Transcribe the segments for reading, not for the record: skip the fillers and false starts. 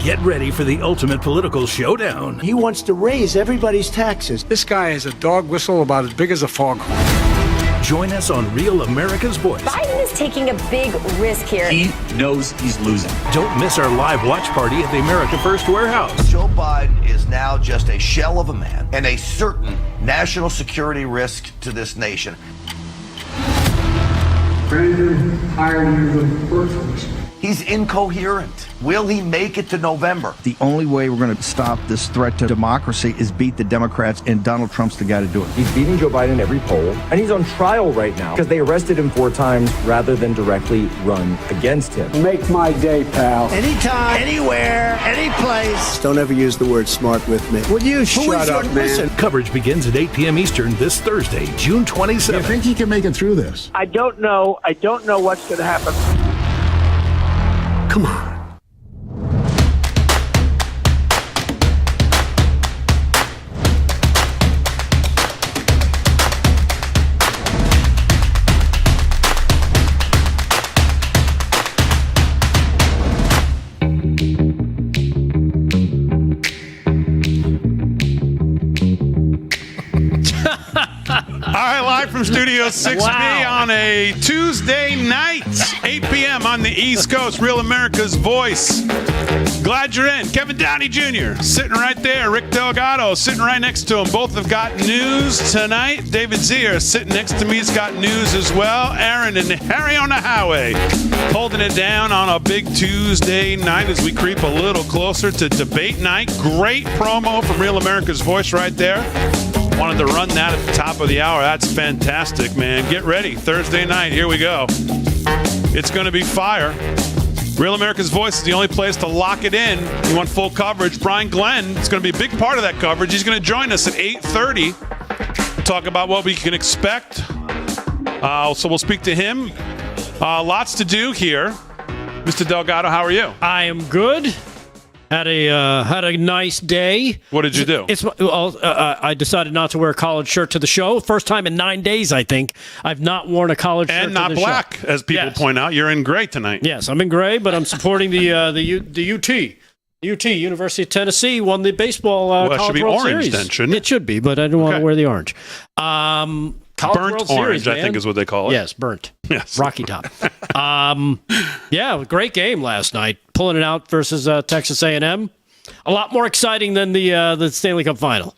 Get ready for the ultimate political showdown. He wants to raise everybody's taxes. This guy has a dog whistle about as big as a foghorn. Join us on Real America's Voice. Biden is taking a big risk here. He knows he's losing. Don't miss our live watch party at the America First Warehouse. Joe Biden is now just a shell of a man and a certain national security risk to this nation. Brandon hired you in the first place. He's incoherent. Will he make it to November? The only way we're going to stop this threat to democracy is beat the Democrats, and Donald Trump's the guy to do it. He's beating Joe Biden in every poll, and he's on trial right now because they arrested him 4 times rather than directly run against him. Make my day, pal. Anytime, anywhere, any place. Don't ever use the word smart with me. Will you shut up, man? Listen. Coverage begins at 8 p.m. Eastern this Thursday, June 27th. You think he can make it through this? I don't know what's going to happen. Come on. All right, live from Studio 6B on a Tuesday night, 8 p.m. on the East Coast, Real America's Voice. Glad you're in. Kevin Downey Jr. sitting right there. Rick Delgado sitting right next to him. Both have got news tonight. David Zier sitting next to me has got news as well. Aaron and Harry on the highway holding it down on a big Tuesday night as we creep a little closer to debate night. Great promo from Real America's Voice right there. Wanted to run that at the top of the hour. That's fantastic, man. Get ready. Thursday night. Here we go. It's going to be fire. Real America's Voice is the only place to lock it in. You want full coverage. Brian Glenn is going to be a big part of that coverage. He's going to join us at 8:30. Talk about what we can expect. So we'll speak to him. Lots to do here. Mr. Delgado, how are you? I am good. Had a nice day. What did you do? I decided not to wear a collared shirt to the show. First time in 9 days, I think. I've not worn a collared shirt to the show. And not black, as people point out. You're in gray tonight. Yes, I'm in gray, but I'm supporting the UT. UT, University of Tennessee, won the baseball College it should be World orange Series. then, shouldn't it? It should be, but I don't want to wear the orange. Burnt World orange, Series, I think is what they call it. Yes, burnt. Yes. Rocky Top. Great game last night. Pulling it out versus Texas A&M. A lot more exciting than the Stanley Cup final.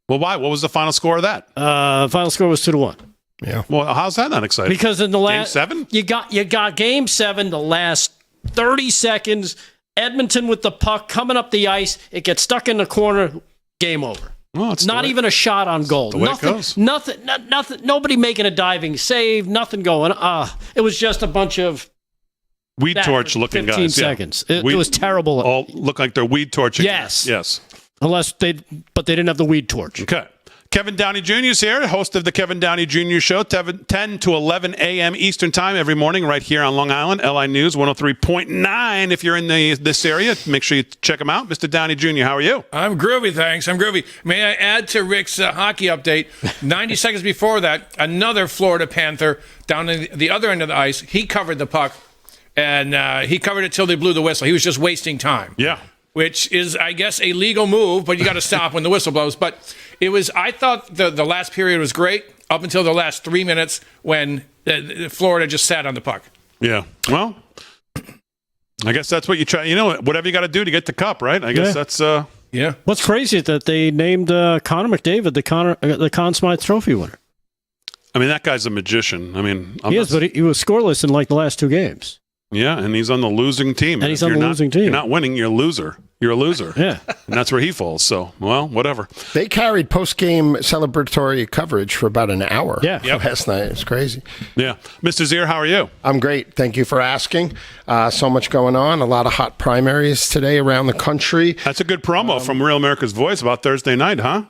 Well, why? What was the final score of that? Final score was 2-1. Yeah. Well, how's that not exciting? Because in the last Game 7, you got Game 7. The last 30 seconds, Edmonton with the puck coming up the ice. It gets stuck in the corner. Game over. Well, it's not even a shot on goal. Nothing. Nobody making a diving save. Nothing going. It was just a bunch of weed torch looking 15 guys. seconds. It was terrible. All look like they're weed torching. Yes. Unless they didn't have the weed torch. Okay. Kevin Downey Jr. is here, host of the Kevin Downey Jr. Show, 10 to 11 a.m. Eastern Time every morning right here on Long Island, LI News 103.9. If you're in this area, make sure you check him out. Mr. Downey Jr., how are you? I'm groovy, thanks. I'm groovy. May I add to Rick's hockey update? 90 seconds before that, another Florida Panther down in the other end of the ice, he covered the puck, and he covered it till they blew the whistle. He was just wasting time. Yeah. Which is, I guess, a legal move, but you got to stop when the whistle blows. But I thought the last period was great up until the last 3 minutes when Florida just sat on the puck. Yeah. Well, I guess that's what you try. You know, whatever you got to do to get the cup, right? I guess that's. Yeah. What's crazy is that they named Connor McDavid the Conn Smythe Trophy winner. I mean, that guy's a magician. I mean, but he was scoreless in like the last 2 games. Yeah, and he's on the losing team. And he's on the losing team. You're not winning, you're a loser. You're a loser. Yeah. And that's where he falls. So, well, whatever. They carried post-game celebratory coverage for about an hour last night. It was crazy. Yeah. Mr. Zier, how are you? I'm great. Thank you for asking. So much going on. A lot of hot primaries today around the country. That's a good promo from Real America's Voice about Thursday night, huh?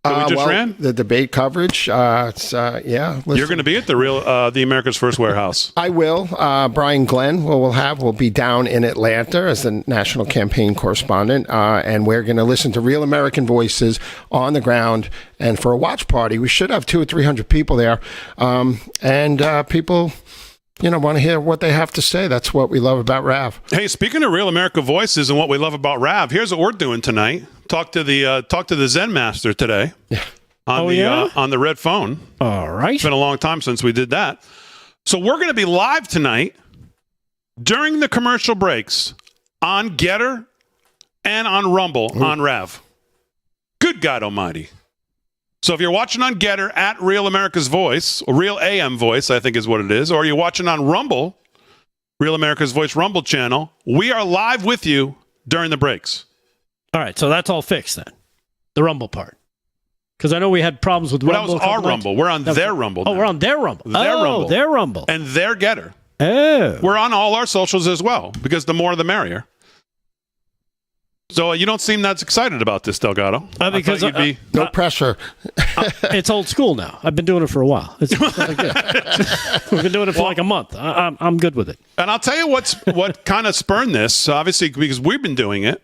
That we just ran? The debate coverage. Listen. You're going to be at the America's First Warehouse. I will. Brian Glenn will be down in Atlanta as the national campaign correspondent, and we're going to listen to real American voices on the ground. And for a watch party, we should have 200 or 300 people there, and people want to hear what they have to say. That's what we love about Rav. Hey, speaking of Real America Voices and what we love about Rav, here's what we're doing tonight. Talk to the Zen Master today. Yeah. On the red phone. All right. It's been a long time since we did that. So we're going to be live tonight during the commercial breaks on Getter and on Rumble on Rav. Good God Almighty. So if you're watching on Getter at Real America's Voice, or Real AM Voice, I think is what it is, or you're watching on Rumble, Real America's Voice Rumble channel, we are live with you during the breaks. All right, so that's all fixed then. The Rumble part. Because I know we had problems with Rumble. That was our Rumble. We're on their Rumble now. Oh, we're on their Rumble. Their Rumble. And their Getter. Oh. We're on all our socials as well, because the more the merrier. So you don't seem that excited about this, Delgado. Because no pressure. It's old school now. I've been doing it for a while. It's really good. We've been doing it for like a month. I'm good with it. And I'll tell you what kind of spurned this, obviously, because we've been doing it.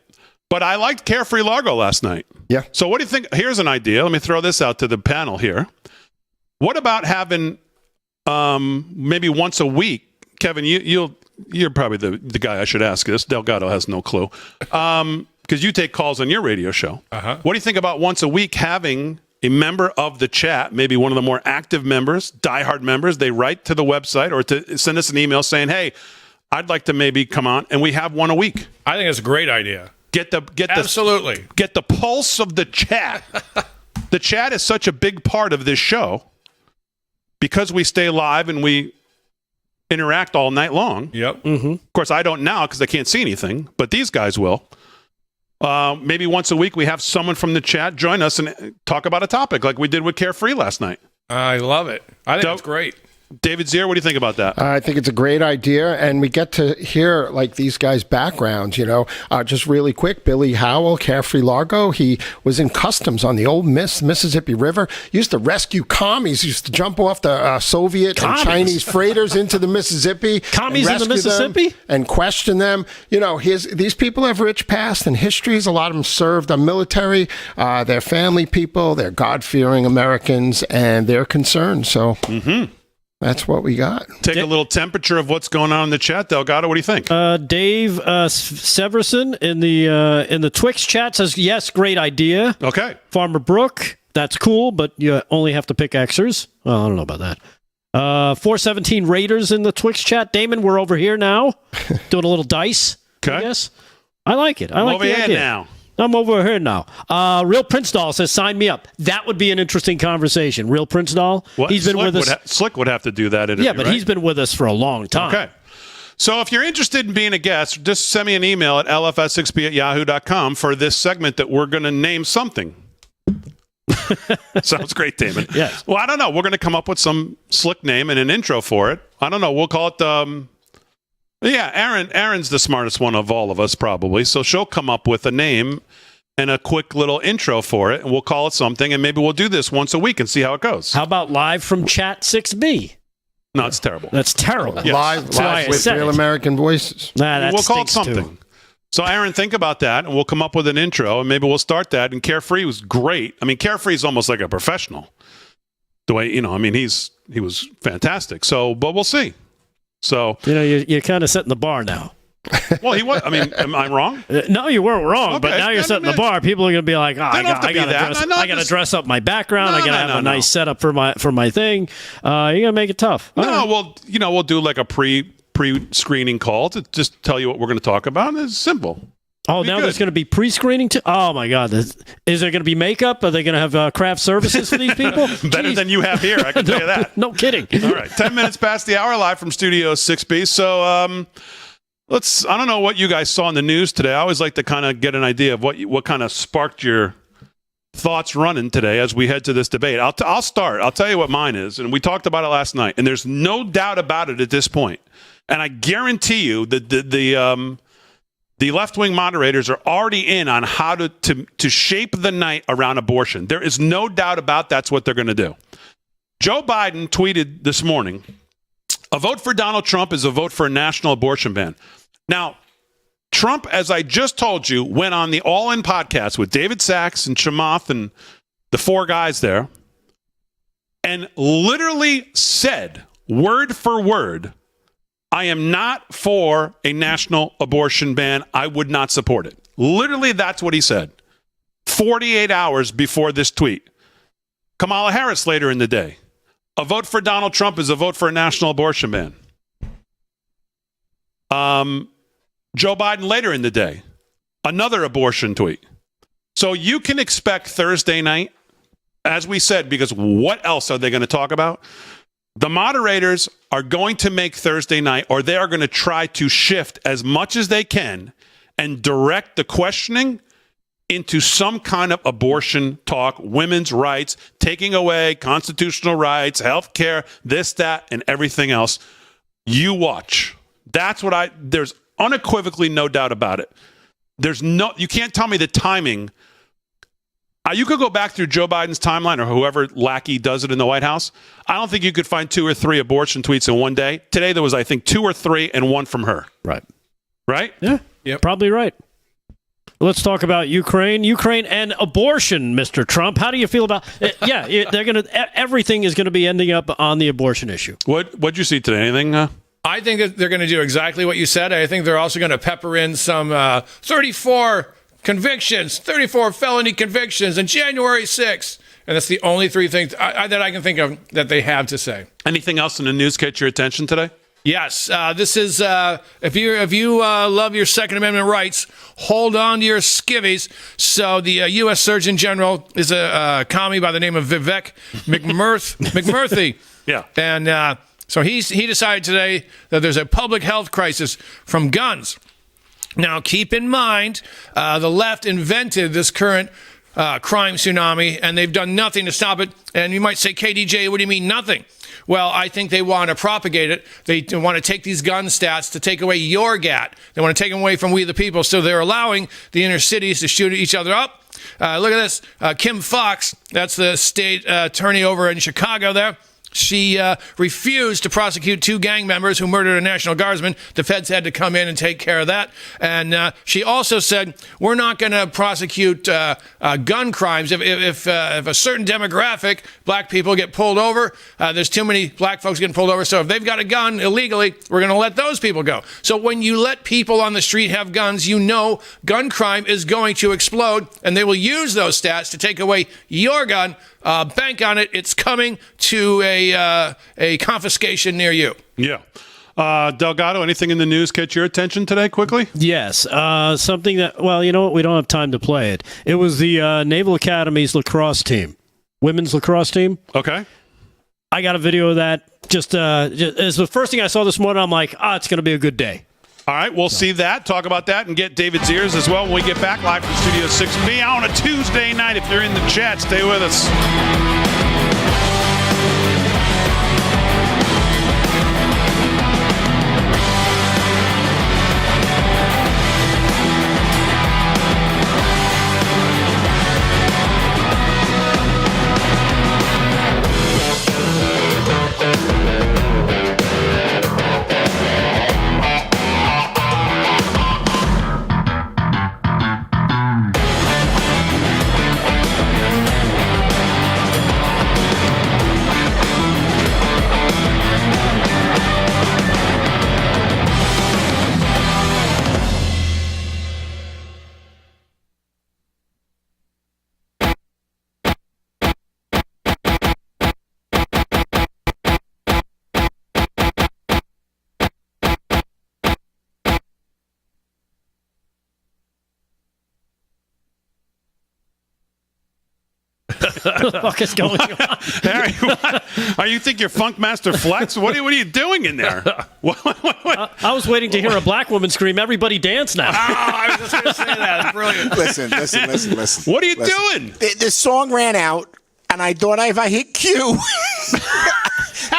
But I liked Carefree Largo last night. Yeah. So what do you think? Here's an idea. Let me throw this out to the panel here. What about having maybe once a week? Kevin, you're probably the guy I should ask this. Delgado has no clue. Because you take calls on your radio show. Uh-huh. What do you think about once a week having a member of the chat, maybe one of the more active members, diehard members, they write to the website or to send us an email saying, hey, I'd like to maybe come on, and we have one a week. I think it's a great idea. Absolutely. Get the pulse of the chat. The chat is such a big part of this show because we stay live and we interact all night long. Yep. Mm-hmm. Of course, I don't now because I can't see anything, but these guys will. Maybe once a week we have someone from the chat join us and talk about a topic like we did with Carefree last night. I love it. I think that's great. David Zier, what do you think about that? I think it's a great idea, and we get to hear like these guys' backgrounds. Just really quick. Billy Howell, Carefree Largo. He was in customs on the old Mississippi River. Used to rescue commies. Used to jump off the Soviet and Chinese freighters into the Mississippi. Commies in the Mississippi and question them. These people have rich past and histories. A lot of them served the military. They're family people. They're God-fearing Americans, and they're concerned. So. Mm-hmm. That's what we got. Take a little temperature of what's going on in the chat, Delgado. What do you think? Dave Severson in the Twix chat says, yes, great idea. Okay. Farmer Brook, that's cool, but you only have to pick Xers. Well, I don't know about that. 417 Raiders in the Twix chat. Damon, we're over here now. Doing a little dice. Okay. Yes. I like it. I like over the here idea. now. I'm over here now. Real Prince Doll says, sign me up. That would be an interesting conversation. Real Prince Doll. What? He's been with us. Slick would have to do that interview, yeah, but right? he's been with us for a long time. Okay. So if you're interested in being a guest, just send me an email at lfs6b@yahoo.com for this segment that we're going to name something. Sounds great, Damon. Yes. Well, I don't know. We're going to come up with some slick name and an intro for it. I don't know. We'll call it... Erin's the smartest one of all of us, probably. So she'll come up with a name and a quick little intro for it, and we'll call it something, and maybe we'll do this once a week and see how it goes. How about live from Chat 6B? No, it's terrible. That's terrible. Yes. Live with Real American Voices. Nah, we'll call it something. Too. So, Erin, think about that, and we'll come up with an intro, and maybe we'll start that. And Carefree was great. I mean, Carefree is almost like a professional. The way, he was fantastic. So, but we'll see. So you're kind of setting the bar now. Well, he was. I mean, am I wrong? No, you weren't wrong. Okay. But now you're setting the bar. People are going to be like, I got to dress up my background. I got to have a nice setup for my thing. You're going to make it tough. Well, we'll do like a pre-screening call to just tell you what we're going to talk about. And it's simple. Oh, now there's going to be pre-screening too? Oh, my God. Is there going to be makeup? Are they going to have craft services for these people? Better than you have here, I can tell you that. No kidding. All right, 10 minutes past the hour, live from Studio 6B. So I don't know what you guys saw in the news today. I always like to kind of get an idea of what kind of sparked your thoughts running today as we head to this debate. I'll start. I'll tell you what mine is, and we talked about it last night, and there's no doubt about it at this point. And I guarantee you that the left-wing moderators are already in on how to shape the night around abortion. There is no doubt about that's what they're going to do. Joe Biden tweeted this morning, a vote for Donald Trump is a vote for a national abortion ban. Now, Trump, as I just told you, went on the All In podcast with David Sachs and Chamath and the four guys there and literally said, word for word, I am not for a national abortion ban. I would not support it. Literally, that's what he said. 48 hours before this tweet. Kamala Harris later in the day. A vote for Donald Trump is a vote for a national abortion ban. Joe Biden later in the day. Another abortion tweet. So you can expect Thursday night, as we said, because what else are they going to talk about? The moderators are going to make Thursday night, or they are going to try to shift as much as they can and direct the questioning into some kind of abortion talk, women's rights, taking away constitutional rights, health care, this, that, and everything else. You watch. That's what there's unequivocally no doubt about it. You can't tell me the timing. You could go back through Joe Biden's timeline or whoever lackey does it in the White House. I don't think you could find 2 or 3 abortion tweets in one day. Today there was, I think, 2 or 3 and 1 from her. Right? Yeah. Yep. Probably right. Let's talk about Ukraine and abortion, Mr. Trump. How do you feel about everything is going to be ending up on the abortion issue. What'd you see today? Anything? I think that they're going to do exactly what you said. I think they're also going to pepper in some 34 convictions, 34 felony convictions on January 6th. And that's the only 3 things that I can think of that they have to say. Anything else in the news catch your attention today? Yes, this is if you love your Second Amendment rights, hold on to your skivvies. So the U.S. Surgeon General is a commie by the name of Vivek McMurthy. Yeah, and so he decided today that there's a public health crisis from guns. Now, keep in mind, the left invented this current crime tsunami, and they've done nothing to stop it. And you might say, KDJ, what do you mean nothing? Well, I think they want to propagate it. They want to take these gun stats to take away your gat. They want to take them away from we the people. So they're allowing the inner cities to shoot each other up. Look at this. Kim Foxx, that's the state attorney over in Chicago there. She refused to prosecute 2 gang members who murdered a National Guardsman. The feds had to come in and take care of that. And she also said, we're not going to prosecute gun crimes. If a certain demographic, black people, get pulled over, there's too many black folks getting pulled over. So if they've got a gun illegally, we're going to let those people go. So when you let people on the street have guns, you know gun crime is going to explode, and they will use those stats to take away your gun. Bank on it. It's coming to a confiscation near you. Yeah. Delgado, anything in the news catch your attention today quickly? Yes. Something that, well, you know what? We don't have time to play it. It was the Naval Academy's lacrosse team, women's lacrosse team. Okay. I got a video of that. Just as the first thing I saw this morning, I'm like, it's going to be a good day. All right, we'll see that, talk about that, and get David's ears as well when we get back live from Studio 6B on a Tuesday night. If you're in the chat, stay with us. What the fuck is going on? Harry, what? You think you're Funkmaster Flex? What are you doing in there? What? I was waiting to hear a black woman scream, "Everybody dance now." I was just going to say that. Brilliant. Listen. What are you doing? The song ran out, and I thought if I hit Q,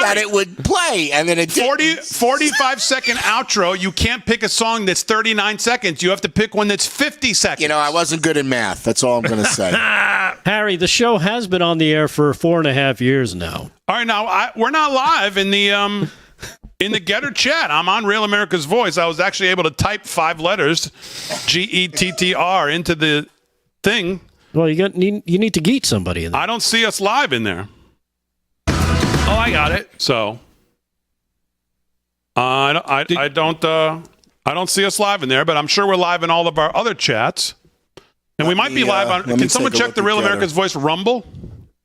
that it would play, and then it 45-second outro. You can't pick a song that's 39 seconds. You have to pick one that's 50 seconds. You know, I wasn't good in math. That's all I'm going to say. Harry, the show has been on the air for 4.5 years now. All right, now we're not live in the Getter chat. I'm on Real America's Voice. I was actually able to type 5 letters, GETTR, into the thing. Well, you need to geet somebody in there. I don't see us live in there. Oh, I got it. So, I don't see us live in there, but I'm sure we're live in all of our other chats. And we might be live on. Can someone check the Real America's Voice Rumble?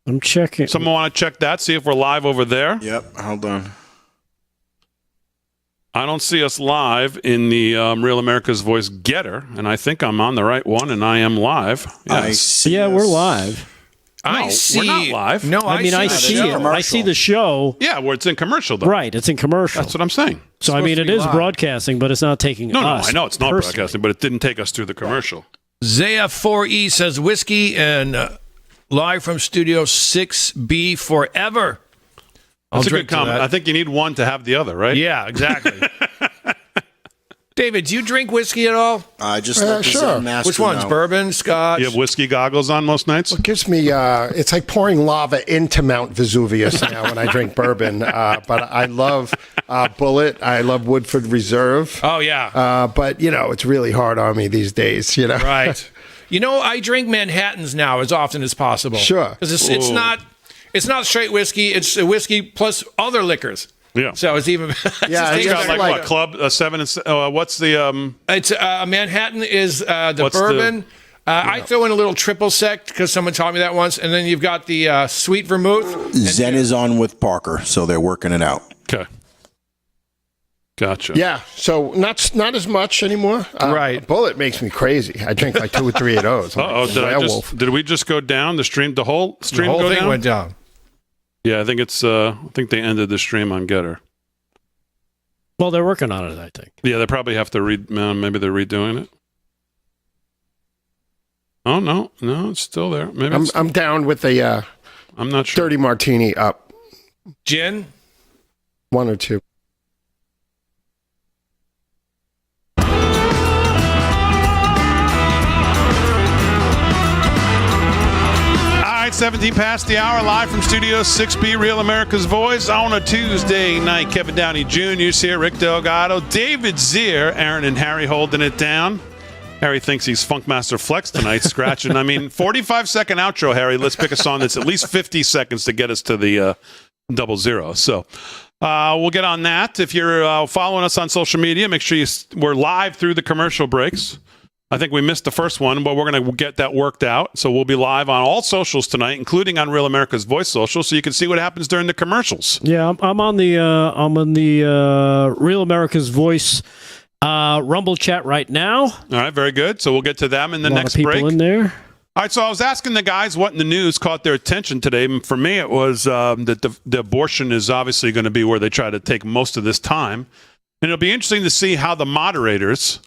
I'm checking. Someone want to check that? See if we're live over there? Yep. Hold on. I don't see us live in the Real America's Voice Getter, and I think I'm on the right one, and I am live. Yes. We're live. We're not live. No, I see it. I see the show. Yeah, where it's in commercial, though. Right, it's in commercial. That's what I'm saying. So, it is broadcasting, but it's not taking us. No, I know it's not personally. broadcasting, but it didn't take us through the commercial. Zaya4E says whiskey and live from Studio 6B forever. That's a good comment. I think you need one to have the other, right? Yeah, exactly. David, do you drink whiskey at all? I just sure. Which ones? Bourbon, Scotch? You have whiskey goggles on most nights? It gives me, it's like pouring lava into Mount Vesuvius now when I drink bourbon. But I love Bullet. I love Woodford Reserve. Oh, yeah. But, it's really hard on me these days, Right. I drink Manhattans now as often as possible. Sure. Because it's not straight whiskey. It's a whiskey plus other liquors. Yeah. So it's even. It's got like what? Club 7 and what's the? It's Manhattan is the bourbon. I throw in a little triple sec because someone taught me that once, and then you've got the sweet vermouth. Zen is on with Parker, so they're working it out. Okay. Gotcha. Yeah, so not as much anymore. Right. Bullet makes me crazy. I drink like 2 or 3 of those. Did we just go down the stream? The whole stream the whole go thing down? went down. Yeah, I think it's. I think they ended the stream on Getter. Well, they're working on it, I think. Yeah, they probably have to maybe they're redoing it. Oh no, it's still there. Maybe I'm down with a. I'm not sure. 30 martini up. Gin. 1 or 2. All right, 17 past the hour, live from Studio 6B, Real America's Voice on a Tuesday night. Kevin Downey Jr. is here, Rick Delgado, David Zier, Aaron and Harry holding it down. Harry thinks he's Funkmaster Flex tonight, scratching. 45-second outro, Harry. Let's pick a song that's at least 50 seconds to get us to the 00. So we'll get on that. If you're following us on social media, make sure we're live through the commercial breaks. I think we missed the first one, but we're going to get that worked out. So we'll be live on all socials tonight, including on Real America's Voice social, so you can see what happens during the commercials. Yeah, I'm on the Real America's Voice Rumble chat right now. All right, very good. So we'll get to them in the next break. In there. All right, so I was asking the guys what in the news caught their attention today. And for me, it was that the abortion is obviously going to be where they try to take most of this time. And it'll be interesting to see how the moderators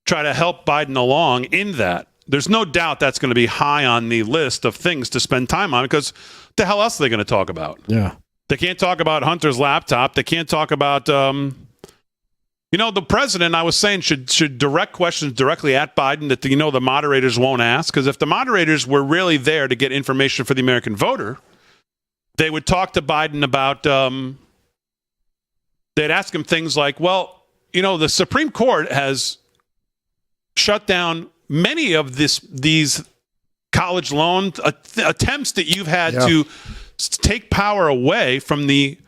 try to help Biden along in that. There's no doubt that's going to be high on the list of things to spend time on, because the hell else are they going to talk about? Yeah. They can't talk about Hunter's laptop. They can't talk about, the president, I was saying, should direct questions directly at Biden that, the moderators won't ask. Because if the moderators were really there to get information for the American voter, they would talk to Biden about, they'd ask him things like, well, the Supreme Court has shut down many of these college loan attempts that you've had to take power away from the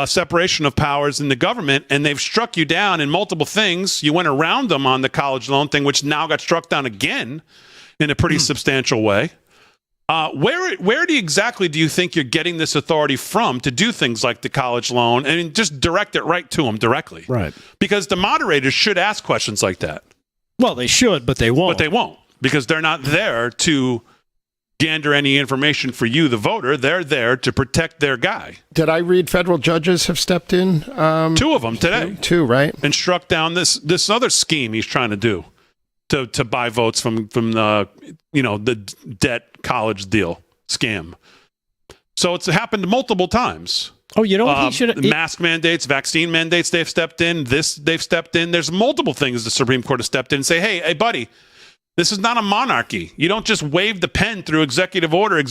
separation of powers in the government, and they've struck you down in multiple things. You went around them on the college loan thing, which now got struck down again in a pretty substantial way. Where exactly do you think you're getting this authority from to do things like the college loan? I mean, just direct it right to them directly. Right. Because the moderators should ask questions like that. Well, they should, but they won't. But they won't, because they're not there to gander any information for you, the voter. They're there to protect their guy. Did I read federal judges have stepped in? 2 of them today. 2, right? And struck down this other scheme he's trying to do to buy votes from the the debt college deal scam. So it's happened multiple times. Oh, you know what he should... Mask mandates, vaccine mandates, they've stepped in. They've stepped in. There's multiple things the Supreme Court has stepped in and say, hey, buddy, this is not a monarchy. You don't just wave the pen through executive order, and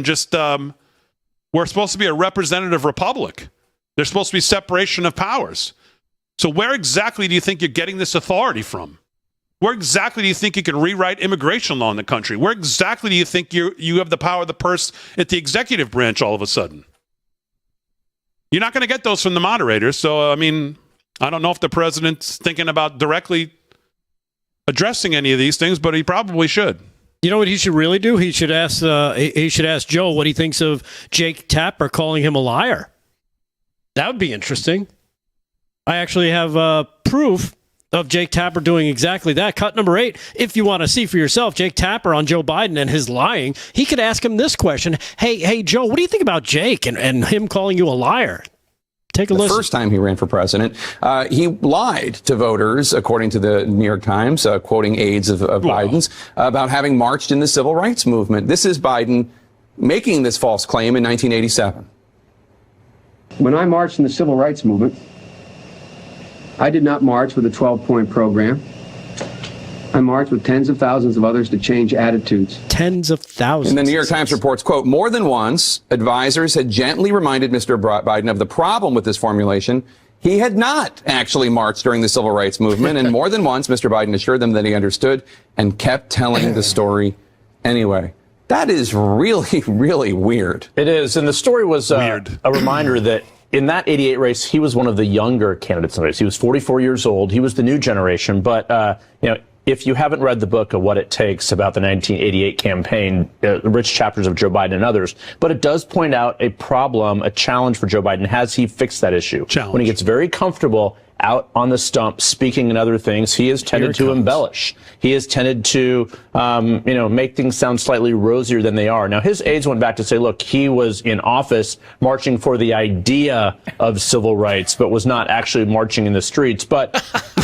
just, we're supposed to be a representative republic. There's supposed to be separation of powers. So where exactly do you think you're getting this authority from? Where exactly do you think you can rewrite immigration law in the country? Where exactly do you think you have the power of the purse at the executive branch all of a sudden? You're not going to get those from the moderators. So, I mean, I don't know if the president's thinking about directly addressing any of these things, but he probably should. You know what he should really do? He should ask Joe what he thinks of Jake Tapper calling him a liar. That would be interesting. I actually have proof of Jake Tapper doing exactly that. Cut number 8. If you want to see for yourself Jake Tapper on Joe Biden and his lying, he could ask him this question. Hey, Joe, what do you think about Jake and him calling you a liar? Take a listen. The first time he ran for president, he lied to voters, according to the New York Times, quoting aides of Biden's, about having marched in the civil rights movement. This is Biden making this false claim in 1987. When I marched in the civil rights movement, I did not march with a 12-point program. I marched with tens of thousands of others to change attitudes. Tens of thousands. And the New York Times reports, quote, more than once, advisors had gently reminded Mr. Biden of the problem with this formulation. He had not actually marched during the civil rights movement. And more than once, Mr. Biden assured them that he understood and kept telling the story anyway. That is really, really weird. It is. And the story was a reminder that in that 88 race, he was one of the younger candidates in the race. He was 44 years old. He was the new generation. But, if you haven't read the book of What It Takes about the 1988 campaign, rich chapters of Joe Biden and others, but it does point out a problem, a challenge for Joe Biden. Has he fixed that issue? Challenge. When he gets very comfortable out on the stump, speaking and other things, he has tended to embellish. He has tended to, make things sound slightly rosier than they are. Now, his aides went back to say, look, he was in office marching for the idea of civil rights, but was not actually marching in the streets. But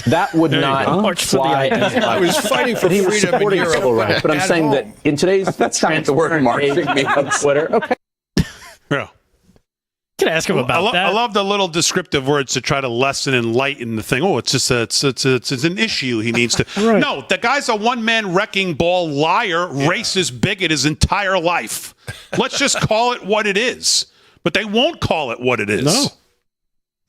that would not fly. I was fighting for freedom. He was supporting civil rights. But I'm saying that in today's that's not the word marching on Twitter. Okay. Yeah. Can ask him about that. I love the little descriptive words to try to lessen and lighten the thing. Oh, it's just it's an issue he needs to. Right. No, the guy's a one-man wrecking ball liar, racist bigot his entire life. Let's just call it what it is. But they won't call it what it is. No.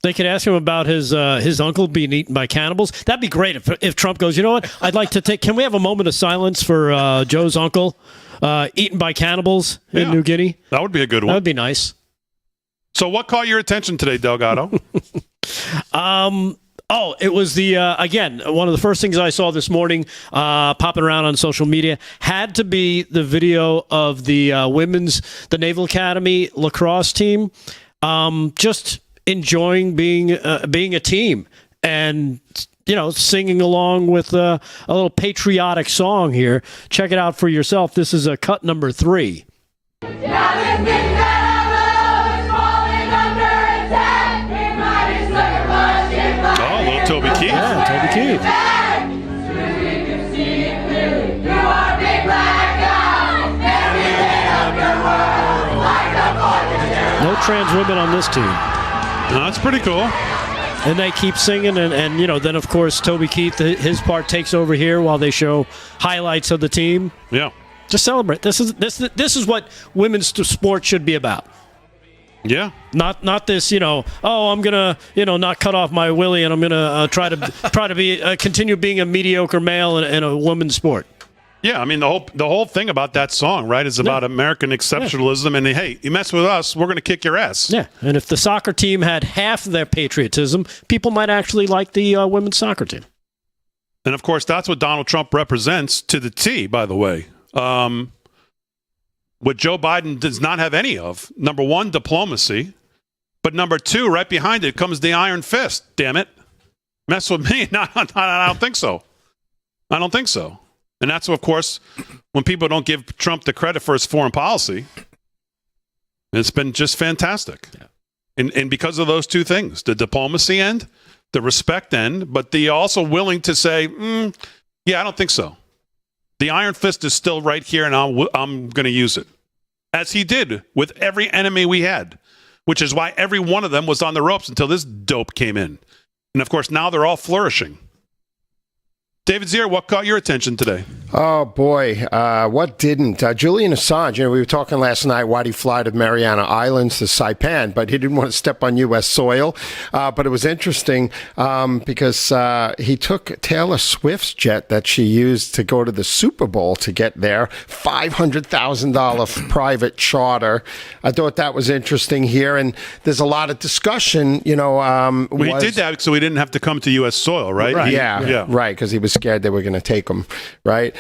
They could ask him about his uncle being eaten by cannibals. That'd be great if Trump goes, you know what? I'd like to take. Can we have a moment of silence for Joe's uncle eaten by cannibals in New Guinea? That would be a good one. That would be nice. So what caught your attention today, Delgado? It was again, one of the first things I saw this morning popping around on social media had to be the video of the Naval Academy lacrosse team just enjoying being a team and, singing along with a little patriotic song here. Check it out for yourself. This is cut number 3. Toby Keith. Yeah, Toby Keith. No trans women on this team. No, that's pretty cool. And they keep singing, and then, of course, Toby Keith, his part takes over here while they show highlights of the team. Yeah. Just celebrate. This is what women's sport should be about. Yeah. Not this, I'm going to, not cut off my willy and I'm going to try to be continue being a mediocre male in a women's sport. Yeah, I mean the whole thing about that song, right, is about American exceptionalism and hey, you mess with us, we're going to kick your ass. Yeah. And if the soccer team had half their patriotism, people might actually like the women's soccer team. And of course, that's what Donald Trump represents to the T, by the way. What Joe Biden does not have any of. Number one, diplomacy. But number two, right behind it comes the iron fist. Damn it. Mess with me? No, I don't think so. I don't think so. And that's, of course, when people don't give Trump the credit for his foreign policy. It's been just fantastic. Yeah. And because of those two things, the diplomacy end, the respect end, but the also willing to say, I don't think so. The iron fist is still right here, and I'm going to use it. As he did with every enemy we had, which is why every one of them was on the ropes until this dope came in. And, of course, now they're all flourishing. David Zier, what caught your attention today? Oh, boy. What didn't? Julian Assange, we were talking last night, why'd he fly to Mariana Islands to Saipan, but he didn't want to step on U.S. soil. But it was interesting because he took Taylor Swift's jet that she used to go to the Super Bowl to get there, $500,000 private charter. I thought that was interesting here. And there's a lot of discussion, He did that so he didn't have to come to U.S. soil, right? Yeah, right, because he was scared they were going to take him, right?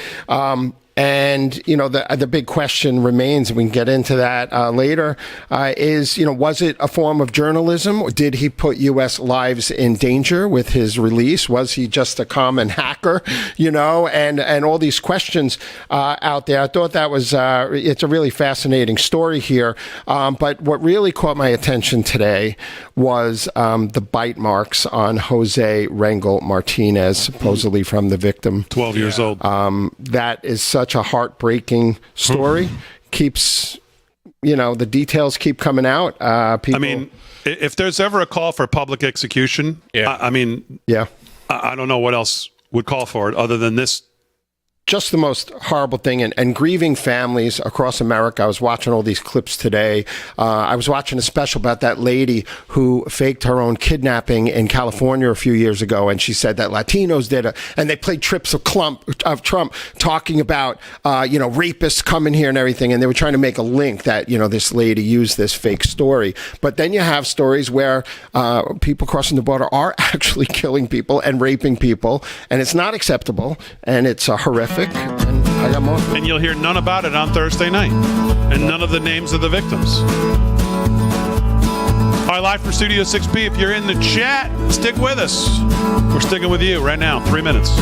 And, the big question remains, and we can get into that later, is, was it a form of journalism? Did he put U.S. lives in danger with his release? Was he just a common hacker, and all these questions out there? I thought that was, it's a really fascinating story here. But what really caught my attention today was the bite marks on Jose Rangel Martinez, supposedly from the victim. 12 years old. That is such a heartbreaking story. Keeps, the details keep coming out. People, if there's ever a call for public execution, I don't know what else would call for it other than this. Just the most horrible thing, and grieving families across America. I was watching all these clips today. I was watching a special about that lady who faked her own kidnapping in California a few years ago, and she said that Latinos did it, and they played trips of Trump talking about, rapists coming here and everything, and they were trying to make a link that, this lady used this fake story. But then you have stories where people crossing the border are actually killing people and raping people, and it's not acceptable, and it's horrific. And I got more. And you'll hear none about it on Thursday night. And none of the names of the victims. All right, live from Studio 6B. If you're in the chat, stick with us. We're sticking with you right now. 3 minutes.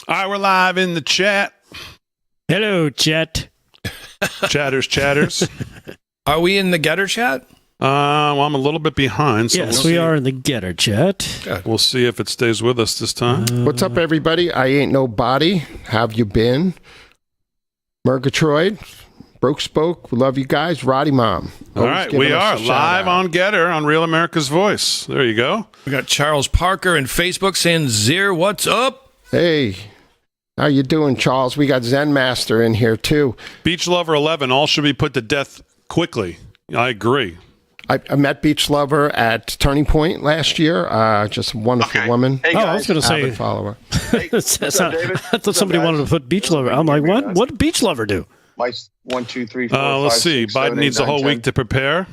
All right, we're live in the chat. Hello, chat. Chatters. Are we in the Getter chat? Well, I'm a little bit behind. So Yes, we are in the Getter chat. We'll see if it stays with us this time. What's up, everybody? I ain't nobody. Have you been? Murgatroyd, Broke Spoke. We love you guys. Roddy Mom. All right, we are live on Getter on Real America's Voice. There you go. We got Charles Parker and Facebook saying, Zier, what's up? Hey. How you doing, Charles? We got Zen Master in here, too. Beach Lover 11, all should be put to death quickly. I agree. I met Beach Lover at Turning Point last year. Just a wonderful woman. Hey, I was going to say, follower. Hey, I thought somebody wanted to put Beach Lover. I'm like, what? What did Beach Lover do? Mike's 1, 2, 3, 4. Let's 5, see. 6, Biden 7, 8, needs 9, a whole 10. week to prepare.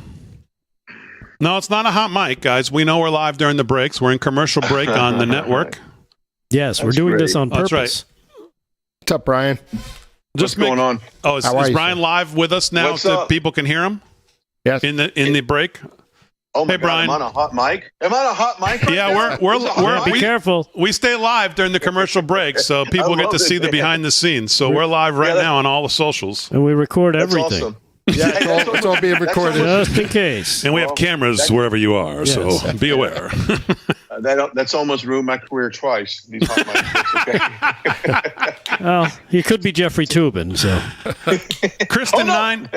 No, it's not a hot mic, guys. We know we're live during the breaks. We're in commercial break on the network. Yes, we're doing this on purpose. That's right. What's up, Brian? What's going on? Oh, is Brian live with us now so people can hear him? Yes. In the break? Oh my hey, God, Brian. I'm on a hot mic? Am I on a hot mic? Right yeah, now? we're be careful. We stay live during the commercial break, so people get to see the behind the scenes. So we're live right now on all the socials. And we record everything. Awesome. Yeah, it's all being recorded. Just in case. And we have cameras wherever you are, so be aware. That's almost ruined my career twice. These hot mics. Well, he could be Jeffrey Toobin, so. Kristen 9.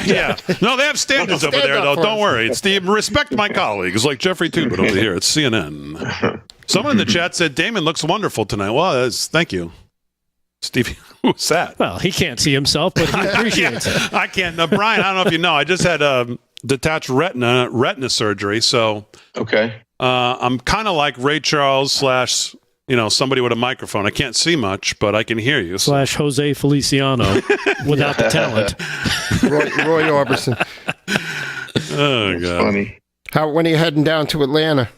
Yeah. No, they have standards over there, though. Don't worry. It's respect my colleagues, like Jeffrey Toobin over here at CNN. Someone in the chat said Damon looks wonderful tonight. Well, thank you. Stevie, who's that? Well, he can't see himself, but he appreciates it. I can't. Brian, I don't know if you know, I just had detached retina surgery, so okay. I'm kind of like Ray Charles / somebody with a microphone. I can't see much, but I can hear you. / Jose Feliciano without the talent. Roy Orbison. Oh, That's God. funny. When are you heading down to Atlanta?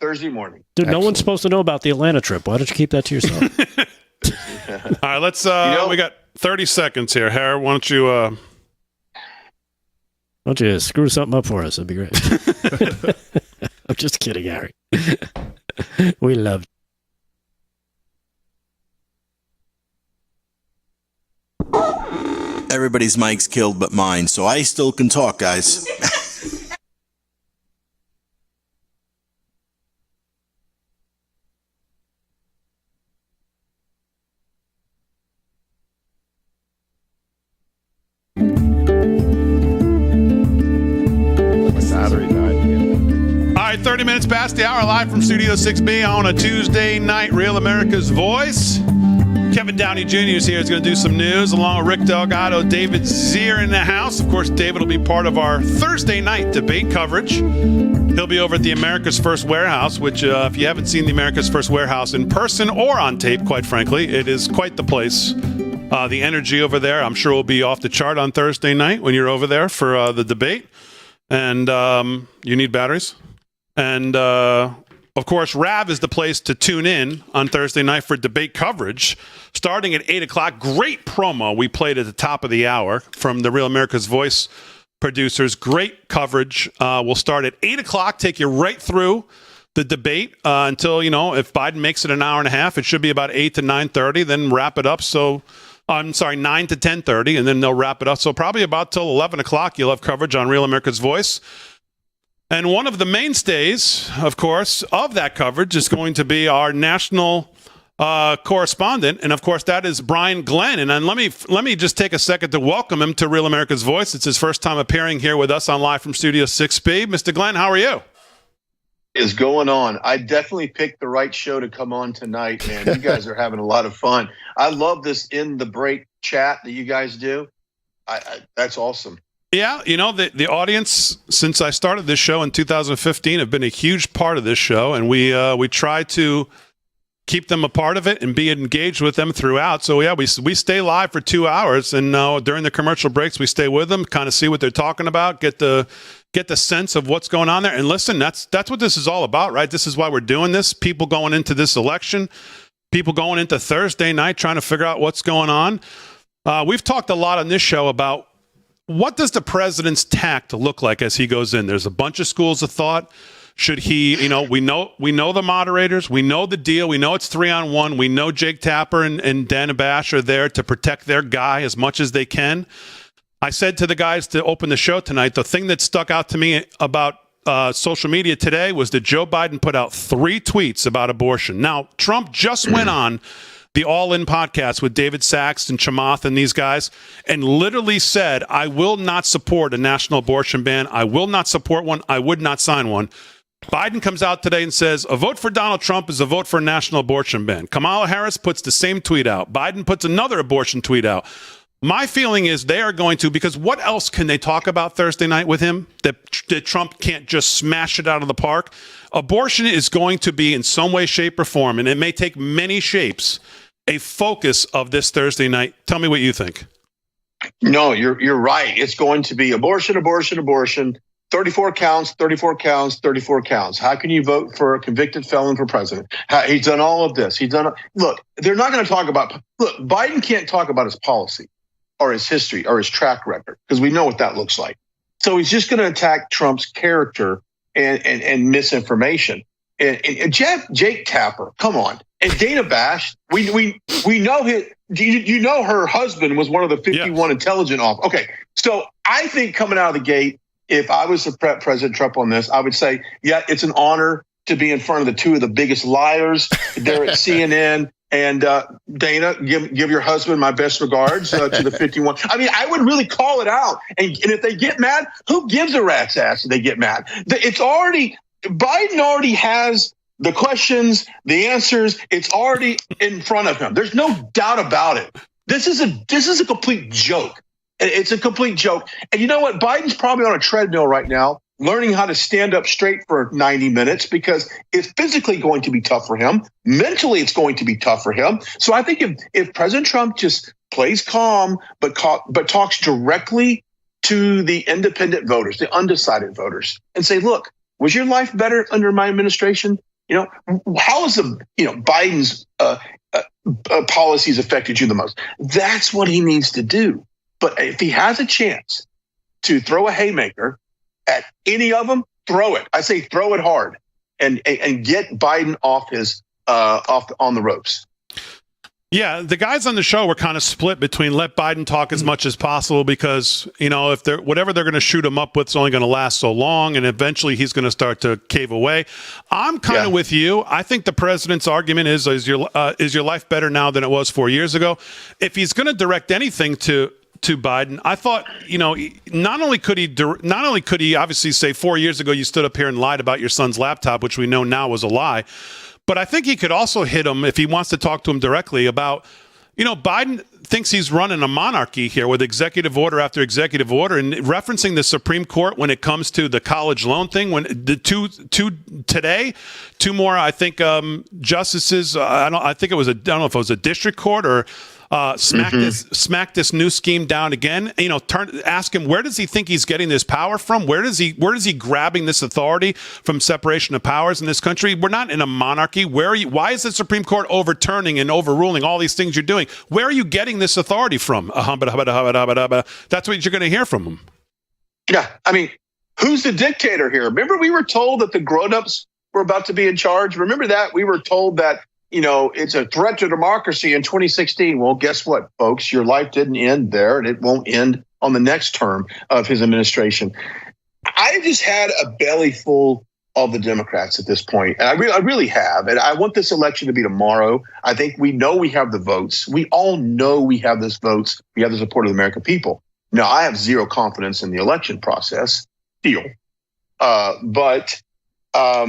Thursday morning. Dude, no one's supposed to know about the Atlanta trip. Why don't you keep that to yourself? All right, let's. We got 30 seconds here. Harry, why don't you Why don't you screw something up for us? That'd be great. I'm just kidding, Harry. We love you. Everybody's mic's killed but mine, so I still can talk, guys. All right, 30 minutes past the hour, live from Studio 6B on a Tuesday night, Real America's Voice. Kevin Downey Jr. is here. He's going to do some news along with Rick Delgado, David Zier in the house. Of course, David will be part of our Thursday night debate coverage. He'll be over at the America's First Warehouse, which if you haven't seen the America's First Warehouse in person or on tape, quite frankly, it is quite the place. The energy over there, I'm sure, will be off the chart on Thursday night when you're over there for the debate. And you need batteries. And, of course, RAV is the place to tune in on Thursday night for debate coverage starting at 8 o'clock. Great promo we played at the top of the hour from the Real America's Voice producers. Great coverage. We'll start at 8 o'clock, take you right through the debate until, if Biden makes it an hour and a half, it should be about 8 to 9:30, then wrap it up. 9 to 10:30, and then they'll wrap it up. So probably about till 11 o'clock, you'll have coverage on Real America's Voice. And one of the mainstays, of course, of that coverage is going to be our national correspondent, and of course that is Brian Glenn. And then let me just take a second to welcome him to Real America's Voice. It's his first time appearing here with us on Live from Studio 6B. Mr. Glenn, how are you? Is going on. I definitely picked the right show to come on tonight, man. You guys are having a lot of fun. I love this in the break chat that you guys do. That's awesome. Yeah, the audience, since I started this show in 2015, have been a huge part of this show, and we try to keep them a part of it and be engaged with them throughout. So yeah, we stay live for 2 hours, and during the commercial breaks, we stay with them, kind of see what they're talking about, get the sense of what's going on there. And listen, that's what this is all about, right? This is why we're doing this. People going into this election, people going into Thursday night, trying to figure out what's going on. We've talked a lot on this show about what does the president's tact look like as he goes in. There's a bunch of schools of thought. Should he, we know the moderators, we know the deal, we know it's 3-on-1, we know Jake Tapper and Dan Bash are there to protect their guy as much as they can. I said to the guys to open the show tonight, the thing that stuck out to me about social media today was that Joe Biden put out 3 tweets about abortion. Now, Trump just went on the All In podcast with David Sachs and Chamath and these guys, and literally said, I will not support a national abortion ban. I will not support one. I would not sign one. Biden comes out today and says, a vote for Donald Trump is a vote for a national abortion ban. Kamala Harris puts the same tweet out. Biden puts another abortion tweet out. My feeling is they are going to, because what else can they talk about Thursday night with him that Trump can't just smash it out of the park? Abortion is going to be in some way, shape, or form, and it may take many shapes, a focus of this Thursday night. Tell me what you think. No, you're right. It's going to be abortion, abortion, abortion. 34 counts, 34 counts, 34 counts. How can you vote for a convicted felon for president? He's done all of this. Look, they're not going to talk about. Look, Biden can't talk about his policy or his history or his track record because we know what that looks like. So he's just going to attack Trump's character and misinformation. And Jake Tapper, come on. And Dana Bash, we know his. You know her husband was one of the 51 intelligent officers. Okay, so I think coming out of the gate, if I was President Trump on this, I would say, yeah, it's an honor to be in front of the 2 of the biggest liars there at CNN. And Dana, give your husband my best regards to the 51. I mean, I would really call it out. And if they get mad, who gives a rat's ass if they get mad? Biden already has the questions, the answers. It's already in front of him. There's no doubt about it. This is a complete joke. It's a complete joke. And you know what? Biden's probably on a treadmill right now, learning how to stand up straight for 90 minutes because it's physically going to be tough for him. Mentally, it's going to be tough for him. So I think if President Trump just plays calm but talks directly to the independent voters, the undecided voters, and say, look, was your life better under my administration? How has Biden's policies affected you the most? That's what he needs to do. But if he has a chance to throw a haymaker at any of them, throw it. I say throw it hard and get Biden off his on the ropes. Yeah, the guys on the show were kind of split between let Biden talk as much as possible because, if they're whatever they're going to shoot him up with is only going to last so long, and eventually he's going to start to cave away. I'm kind of with you. I think the president's argument is your life better now than it was 4 years ago? If he's going to direct anything to Biden, I thought, not only could he obviously say 4 years ago you stood up here and lied about your son's laptop, which we know now was a lie. But I think he could also hit him if he wants to talk to him directly about, Biden thinks he's running a monarchy here with executive order after executive order, and referencing the Supreme Court when it comes to the college loan thing. When the two more, I think, justices. I don't know if it was a district court or. Smack this new scheme down again. Ask him, where does he think he's getting this power from? Where is he grabbing this authority from separation of powers in this country? We're not in a monarchy. Why is the Supreme Court overturning and overruling all these things you're doing? Where are you getting this authority from? That's what you're going to hear from him. Yeah, I mean, who's the dictator here? Remember, we were told that the grown-ups were about to be in charge. Remember that? We were told that it's a threat to democracy in 2016. Well, guess what, folks? Your life didn't end there, and it won't end on the next term of his administration. I just had a belly full of the Democrats at this point, and I really have. And I want this election to be tomorrow. I think we know we have the votes. We all know we have this votes. We have the support of the American people. Now, I have zero confidence in the election process. But I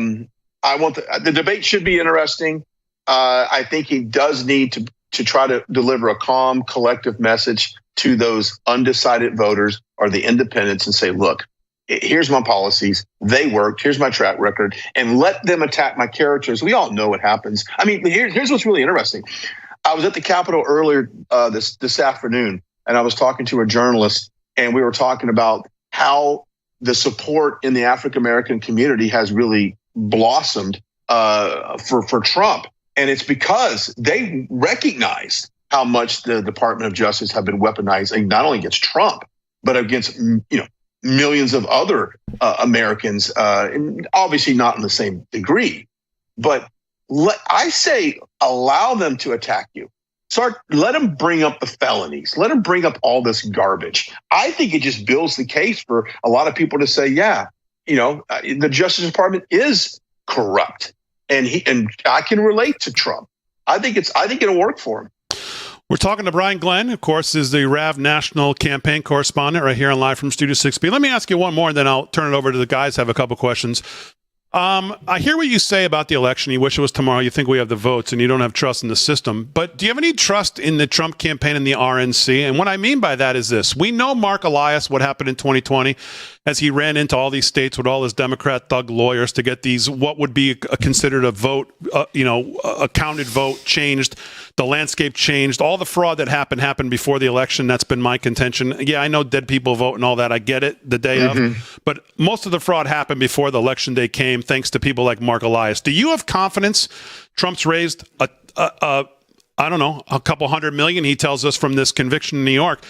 want the debate should be interesting. I think he does need to try to deliver a calm, collective message to those undecided voters or the independents and say, look, here's my policies. They worked. Here's my track record. And let them attack my characters. We all know what happens. I mean, here's what's really interesting. I was at the Capitol earlier this afternoon, and I was talking to a journalist, and we were talking about how the support in the African-American community has really blossomed for Trump. And it's because they recognize how much the Department of Justice have been weaponizing not only against Trump, but against millions of other Americans, and obviously not in the same degree. But I say allow them to attack you. Let them bring up the felonies. Let them bring up all this garbage. I think it just builds the case for a lot of people to say, the Justice Department is corrupt. And I can relate to Trump. I think it'll work for him. We're talking to Brian Glenn, of course, is the RAV national campaign correspondent right here on Live from Studio 6B. Let me ask you one more, and then I'll turn it over to the guys. Have a couple questions. I hear what you say about the election. You wish it was tomorrow. You think we have the votes, and you don't have trust in the system. But do you have any trust in the Trump campaign and the RNC? And what I mean by that is this. We know Mark Elias, what happened in 2020, as he ran into all these states with all his Democrat thug lawyers to get these, what would be considered a vote, a counted vote changed. The landscape changed. All the fraud that happened before the election. That's been my contention. Yeah, I know dead people vote and all that. I get it the day of. But most of the fraud happened before the election day came, thanks to people like Mark Elias. Do you have confidence Trump's raised a couple $100 million, he tells us, from this conviction in New York?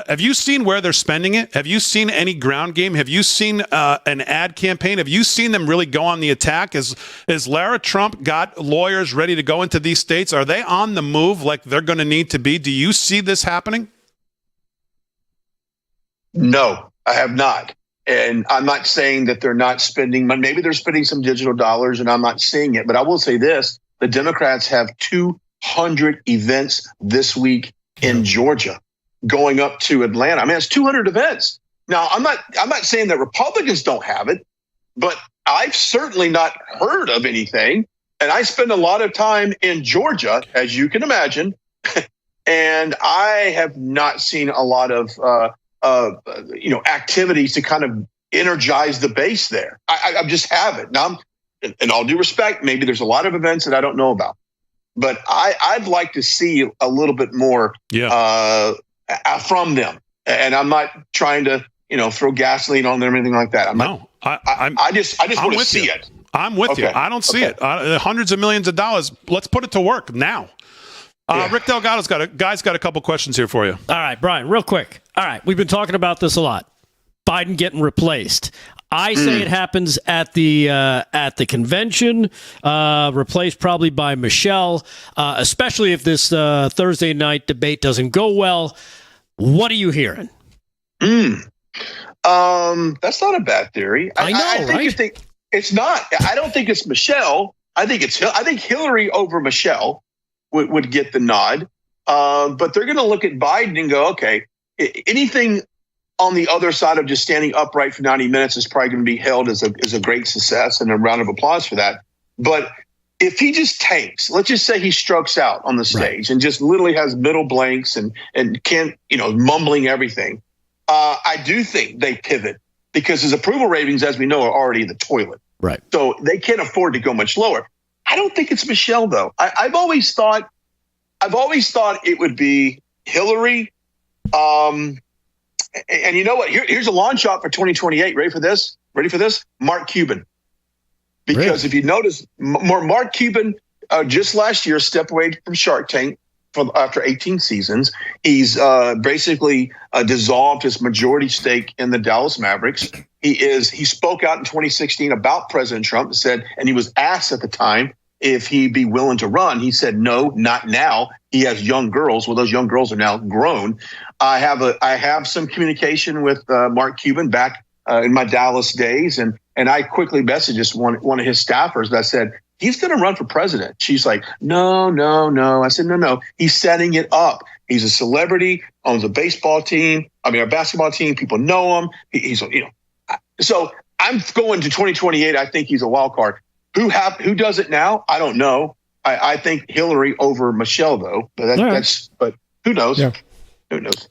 Have you seen where they're spending it? Have you seen any ground game? Have you seen an ad campaign? Have you seen them really go on the attack? Is Lara Trump got lawyers ready to go into these states? Are they on the move like they're going to need to be? Do you see this happening? No, I have not. And I'm not saying that they're not spending money. Maybe they're spending some digital dollars and I'm not seeing it. But I will say this. The Democrats have 200 events this week in Georgia, going up to Atlanta. I mean, it's 200 events. Now, I'm not saying that Republicans don't have it, but I've certainly not heard of anything. And I spend a lot of time in Georgia, as you can imagine, and I have not seen a lot of activities to kind of energize the base there. I just haven't. Now, in all due respect, maybe there's a lot of events that I don't know about, but I'd like to see a little bit more from them. And I'm not trying to, throw gasoline on them or anything like that. I just want to see it. I'm with you. I don't see it. Hundreds of millions of dollars. Let's put it to work now. Rick Delgado's got a couple questions here for you. All right, Brian, real quick. All right, we've been talking about this a lot. Biden getting replaced. I say it happens at the convention, replaced probably by Michelle, especially if this Thursday night debate doesn't go well. What are you hearing? That's not a bad theory. I think right? you think it's not. I don't think it's Michelle. I think Hillary over Michelle would get the nod. But they're going to look at Biden and go, okay, anything on the other side of just standing upright for 90 minutes is probably going to be hailed as a great success and a round of applause for that. But if he just tanks, let's just say he strokes out on the stage and just literally has middle blanks and can't, mumbling everything, I do think they pivot because his approval ratings, as we know, are already in the toilet. Right. So they can't afford to go much lower. I don't think it's Michelle, though. I've always thought it would be Hillary. And you know what? Here's a long shot for 2028. Ready for this? Mark Cuban. Because if you notice, Mark Cuban just last year stepped away from Shark Tank after 18 seasons. He's basically dissolved his majority stake in the Dallas Mavericks. He spoke out in 2016 about President Trump and said, and he was asked at the time if he'd be willing to run. He said, no, not now. He has young girls. Well, those young girls are now grown. I have some communication with Mark Cuban back in my Dallas days. And I quickly messaged one of his staffers that said, he's going to run for president. She's like, no. I said, no. He's setting it up. He's a celebrity, owns a basketball team. People know him. So I'm going to 2028. I think he's a wild card. Who does it now? I don't know. I think Hillary over Michelle, though. But who knows? Yeah. Who knows?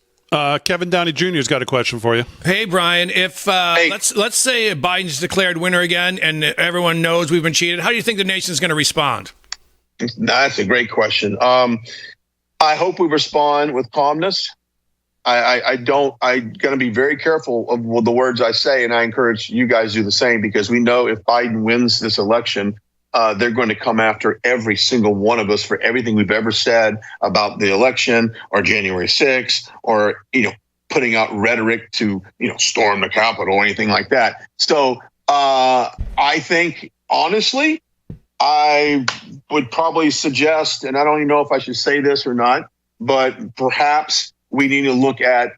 Kevin Downey Jr.'s got a question for you. Hey, Brian, if let's say Biden's declared winner again and everyone knows we've been cheated, how do you think the nation's going to respond? That's a great question. I hope we respond with calmness. I'm going to be very careful of the words I say, and I encourage you guys to do the same, because we know if Biden wins this election, they're going to come after every single one of us for everything we've ever said about the election or January 6th or, putting out rhetoric to, storm the Capitol or anything like that. So I think, honestly, I would probably suggest, and I don't even know if I should say this or not, but perhaps we need to look at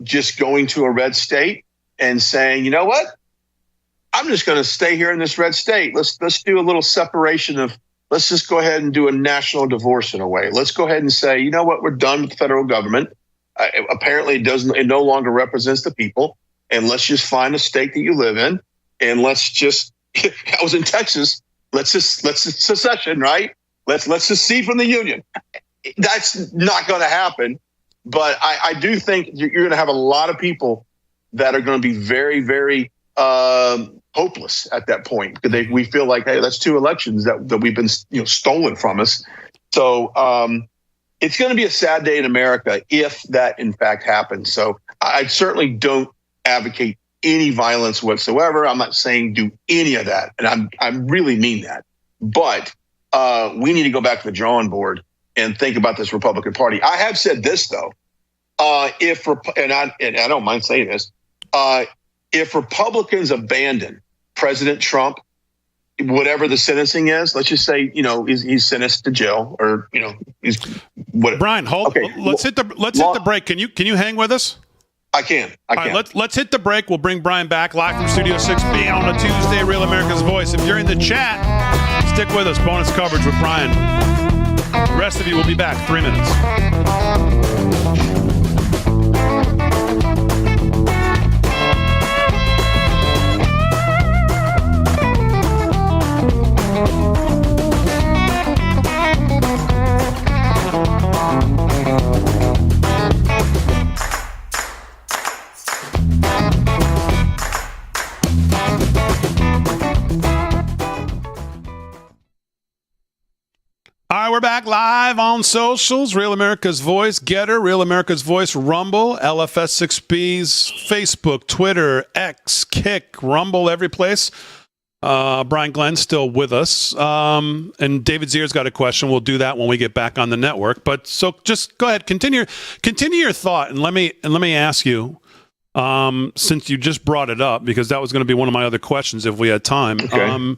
just going to a red state and saying, you know what? I'm just going to stay here in this red state. Let's do a little separation of, let's just go ahead and do a national divorce in a way. Let's go ahead and say, you know what? We're done with the federal government. Apparently it no longer represents the people. And let's just find a state that you live in. And let's just, I was in Texas. Let's secession, right? Let's secede from the union. That's not going to happen. But I do think you're going to have a lot of people that are going to be very, very hopeless at that point, because we feel like, hey, that's two elections that we've been stolen from us. So it's going to be a sad day in America if that in fact happens. So I certainly don't advocate any violence whatsoever. I'm not saying do any of that, and I really mean that. But we need to go back to the drawing board and think about this Republican Party. I have said this, though. I don't mind saying this, if Republicans abandon President Trump, whatever the sentencing is, let's just say, he's sentenced to jail, or he's whatever. Brian, hold. Okay. Let's hit the break. Can you hang with us? I can. All right, let's hit the break. We'll bring Brian back live from Studio 6B on a Tuesday. Real America's Voice. If you're in the chat, stick with us. Bonus coverage with Brian. The rest of you will be back 3 minutes. All right, we're back live on socials. Real America's Voice, Getter, Real America's Voice, Rumble, LFS6B's Facebook, Twitter, X, Kick, Rumble, every place. Brian Glenn's still with us. And David Zier's got a question. We'll do that when we get back on the network. But so just go ahead, continue your thought, and let me ask you, since you just brought it up, because that was going to be one of my other questions if we had time. Okay.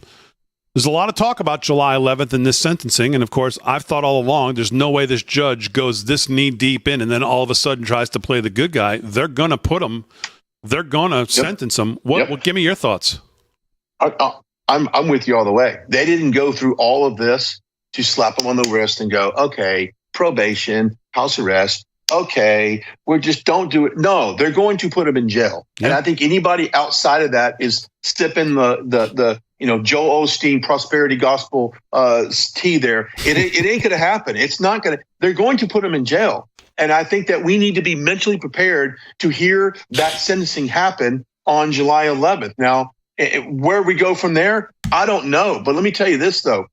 There's a lot of talk about July 11th in this sentencing, and of course, I've thought all along there's no way this judge goes this knee deep in and then all of a sudden tries to play the good guy. They're going to put him. They're going to sentence him. What? Give me your thoughts. I'm with you all the way. They didn't go through all of this to slap him on the wrist and go, okay, probation, house arrest. Okay, don't do it. No, they're going to put him in jail. Yeah. And I think anybody outside of that is sipping the Joel Osteen prosperity gospel tea there. It ain't going to happen. It's not going to. They're going to put him in jail. And I think that we need to be mentally prepared to hear that sentencing happen on July 11th. Now, where we go from there, I don't know. But let me tell you this, though.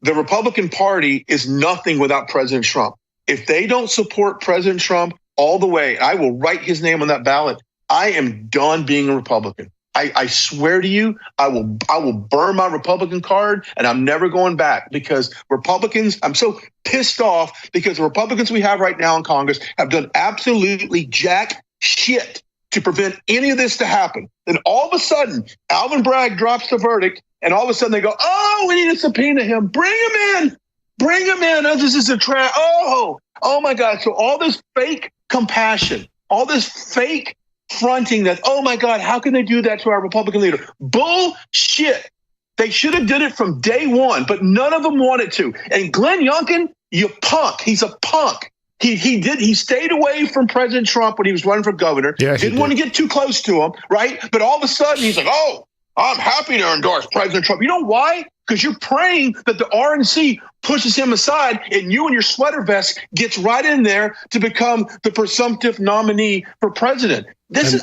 The Republican Party is nothing without President Trump. If they don't support President Trump all the way, I will write his name on that ballot. I am done being a Republican. I swear to you, I will burn my Republican card, and I'm never going back, because Republicans, I'm so pissed off because the Republicans we have right now in Congress have done absolutely jack shit to prevent any of this to happen. Then all of a sudden, Alvin Bragg drops the verdict, and all of a sudden they go, oh, we need to subpoena him. Bring him in. Bring him in. Oh, this is a trap. Oh my God. So all this fake compassion, all this fake fronting that, oh my God, how can they do that to our Republican leader? Bullshit. They should have did it from day one, but none of them wanted to. And Glenn Youngkin, you punk. He's a punk. He stayed away from President Trump when he was running for governor. Yeah, didn't want to get too close to him, right? But all of a sudden he's like, oh, I'm happy to endorse President Trump. You know why? Because you're praying that the RNC pushes him aside, and you and your sweater vest gets right in there to become the presumptive nominee for president.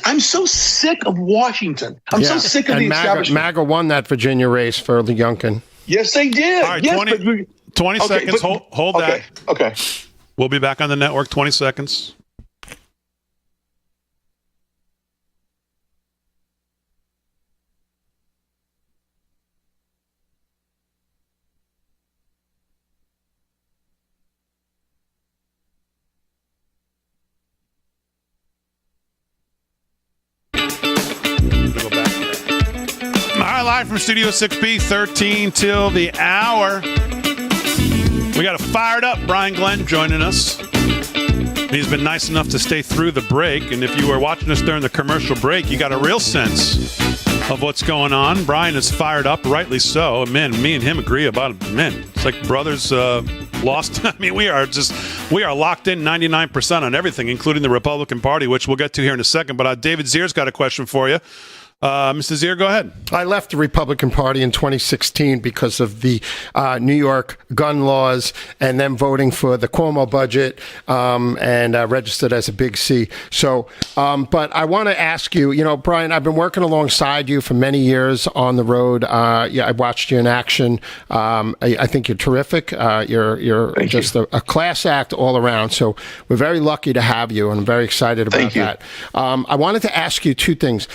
I'm so sick of Washington. I'm so sick of the establishment. MAGA won that Virginia race for the Youngkin. Yes, they did. All right, yes, 20 seconds. Hold that. Okay. We'll be back on the network. 20 seconds. Live from Studio 6B, 13 till the hour. We got a fired up Brian Glenn joining us. He's been nice enough to stay through the break, and if you were watching us during the commercial break, you got a real sense of what's going on. Brian is fired up, rightly so. Man, me and him agree about it. Man, it's like brothers lost. I mean, we are locked in 99% on everything, including the Republican Party, which we'll get to here in a second. But David Zier's got a question for you. Mr. Zier, go ahead. I left the Republican Party in 2016 because of the New York gun laws, and then voting for the Cuomo budget, and registered as a big C. So, but I want to ask you, Brian, I've been working alongside you for many years on the road. I watched you in action. I think you're terrific. You're just a class act all around. So we're very lucky to have you, and I'm very excited about that. I wanted to ask you two things.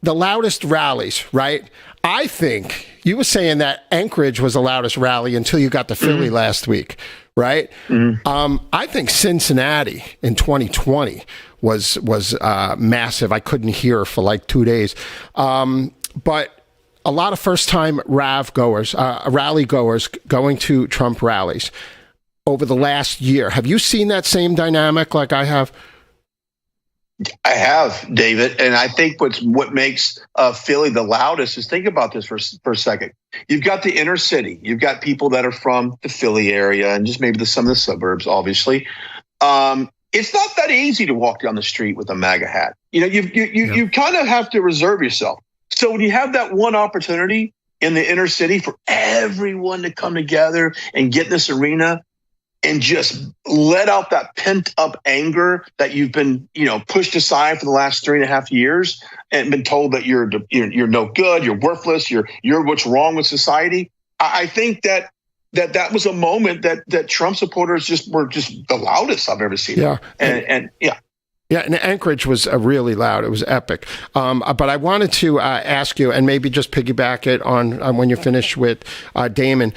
The loudest rallies, right? I think you were saying that Anchorage was the loudest rally until you got to Philly last week, right? I think Cincinnati in 2020 was massive. I couldn't hear for like 2 days. But a lot of first-time rally goers going to Trump rallies over the last year. Have you seen that same dynamic like I have? I have, David, and I think what makes Philly the loudest is, think about this for a second. You've got the inner city. You've got people that are from the Philly area and just maybe some of the suburbs, obviously. It's not that easy to walk down the street with a MAGA hat. You kind of have to reserve yourself. So when you have that one opportunity in the inner city for everyone to come together and get in this arena and just let out that pent up anger that you've been, pushed aside for the last 3.5 years and been told that you're no good, you're worthless, you're what's wrong with society. I think that was a moment that Trump supporters were the loudest I've ever seen. Yeah. And Anchorage was really loud. It was epic. But I wanted to ask you, and maybe just piggyback it on when you finish with Damon.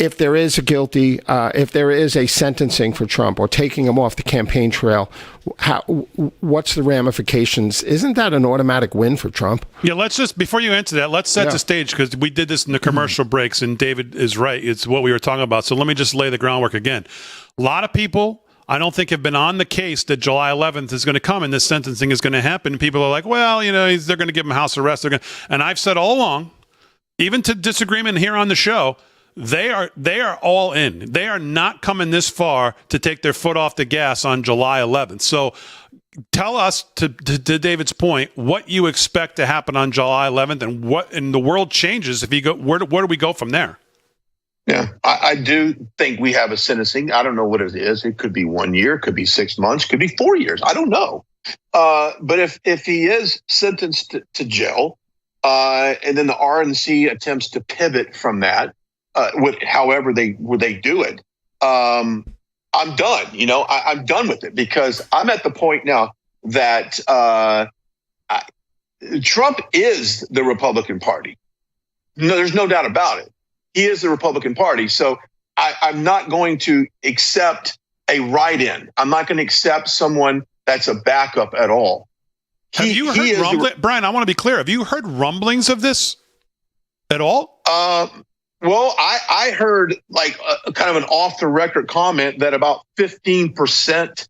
if there is a guilty, if there is a sentencing for Trump or taking him off the campaign trail, what's the ramifications? Isn't that an automatic win for Trump? Yeah, let's just, before you answer that, let's set the stage, because we did this in the commercial breaks, and David is right. It's what we were talking about. So let me just lay the groundwork again. A lot of people, I don't think, have been on the case that July 11th is going to come and this sentencing is going to happen. People are like, well, they're going to give him house arrest. And I've said all along, even to disagreement here on the show, they are all in. They are not coming this far to take their foot off the gas on July 11th. So tell us, to David's point, what you expect to happen on July 11th, and what in the world changes if you go. Where do we go from there? Yeah, I do think we have a sentencing. I don't know what it is. It could be 1 year, could be 6 months, could be 4 years. I don't know. But if he is sentenced to jail, and then the RNC attempts to pivot from that, however they do it, I'm done. I'm done with it, because I'm at the point now that Trump is the Republican Party. No, there's no doubt about it. He is the Republican Party. So I'm not going to accept a write-in. I'm not going to accept someone that's a backup at all. Have you heard rumblings? Brian, I want to be clear. Have you heard rumblings of this at all? Well, I heard like a kind of an off-the-record comment that about 15%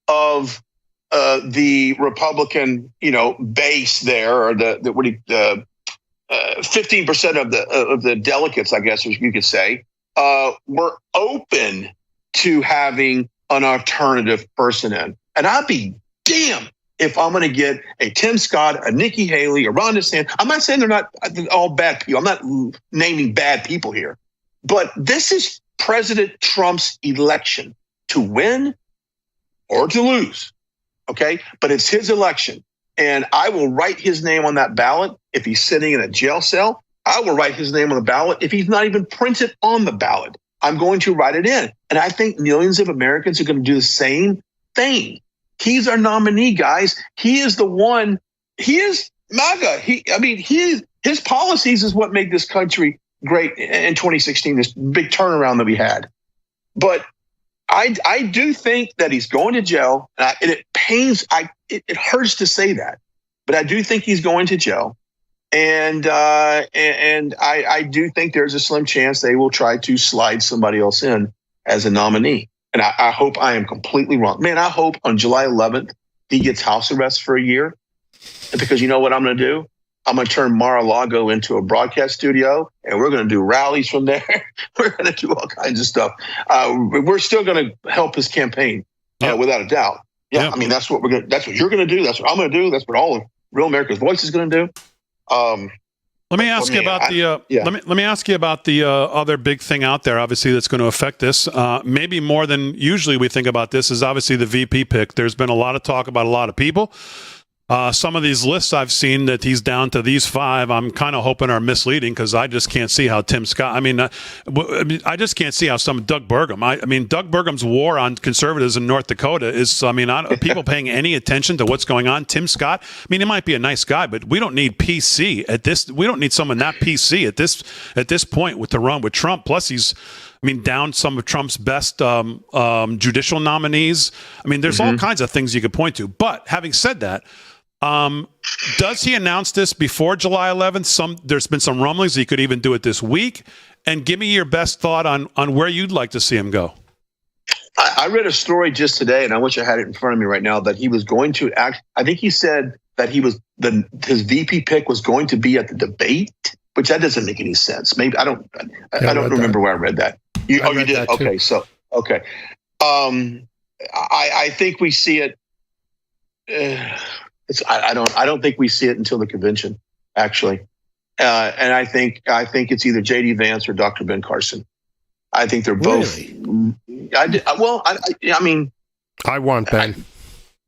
of the Republican, base there, or the 15% of the delegates, I guess you could say, were open to having an alternative person in. And I'd be damned if I'm going to get a Tim Scott, a Nikki Haley, a Ron DeSantis. I'm not saying they're not all bad people. I'm not naming bad people here. But this is President Trump's election to win or to lose. Okay? But it's his election. And I will write his name on that ballot if he's sitting in a jail cell. I will write his name on the ballot if he's not even printed on the ballot. I'm going to write it in. And I think millions of Americans are going to do the same thing. He's our nominee, guys. He is the one. He is MAGA. His policies is what made this country great in 2016, this big turnaround that we had. But I do think that he's going to jail, and it pains. It hurts to say that, but I do think he's going to jail, and I do think there's a slim chance they will try to slide somebody else in as a nominee. And I hope I am completely wrong. Man, I hope on July 11th he gets house arrest for a year, because you know what I'm going to do? I'm going to turn Mar-a-Lago into a broadcast studio, and we're going to do rallies from there. We're going to do all kinds of stuff. We're still going to help his campaign, without a doubt. Yeah, I mean, that's what that's what you're going to do. That's what I'm going to do. That's what all of Real America's Voice is going to do. Let me ask you about let me ask you about the other big thing out there, obviously, that's going to affect this. Maybe more than usually we think about this is obviously the VP pick. There's been a lot of talk about a lot of people. Some of these lists I've seen that he's down to these 5, I'm kind of hoping are misleading, because I just can't see how Tim Scott. I just can't see how Doug Burgum. Doug Burgum's war on conservatives in North Dakota is. People paying any attention to what's going on. Tim Scott. He might be a nice guy, but we don't need PC at this. We don't need someone that PC at this point to run with Trump. Plus, he's. Down some of Trump's best judicial nominees. There's all kinds of things you could point to. But having said that, does he announce this before July 11th? There's been some rumblings he could even do it this week. And give me your best thought on where you'd like to see him go. I read a story just today, and I wish I had it in front of me right now, that he was going to act. I think he said that his VP pick was going to be at the debate, which that doesn't make any sense. Maybe I don't remember where I read that. You did? Okay. So, okay. I think we see it. I don't think we see it until the convention, actually. And I think it's either J.D. Vance or Dr. Ben Carson. I think they're both. Really? I want Ben.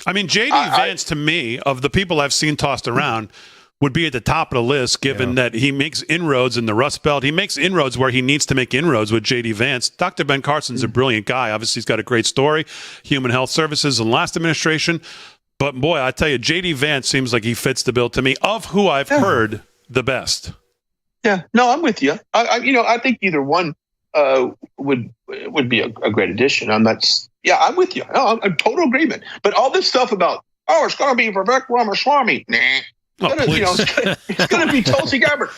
J.D. Vance, to me, of the people I've seen tossed around, would be at the top of the list, given that he makes inroads in the Rust Belt. He makes inroads where he needs to make inroads with J.D. Vance. Dr. Ben Carson's a brilliant guy. Obviously, he's got a great story, Human Health Services in the last administration. But, boy, I tell you, J.D. Vance seems like he fits the bill to me, of who I've heard the best. Yeah. No, I'm with you. I think either one would be a great addition. I'm with you. I'm in total agreement. But all this stuff about it's going to be Vivek Ramaswamy, it's going to be Tulsi Gabbard,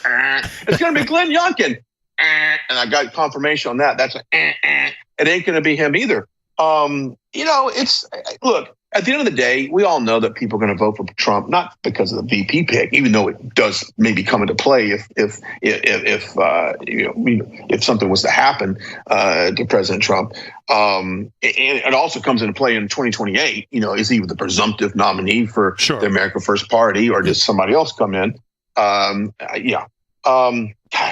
it's going to be Glenn Youngkin, and I got confirmation on that. That's it ain't going to be him either. Look. At the end of the day, we all know that people are going to vote for Trump, not because of the VP pick, even though it does maybe come into play if something was to happen to President Trump. And it also comes into play in 2028. Is he the presumptive nominee for the America First Party, or does somebody else come in? God,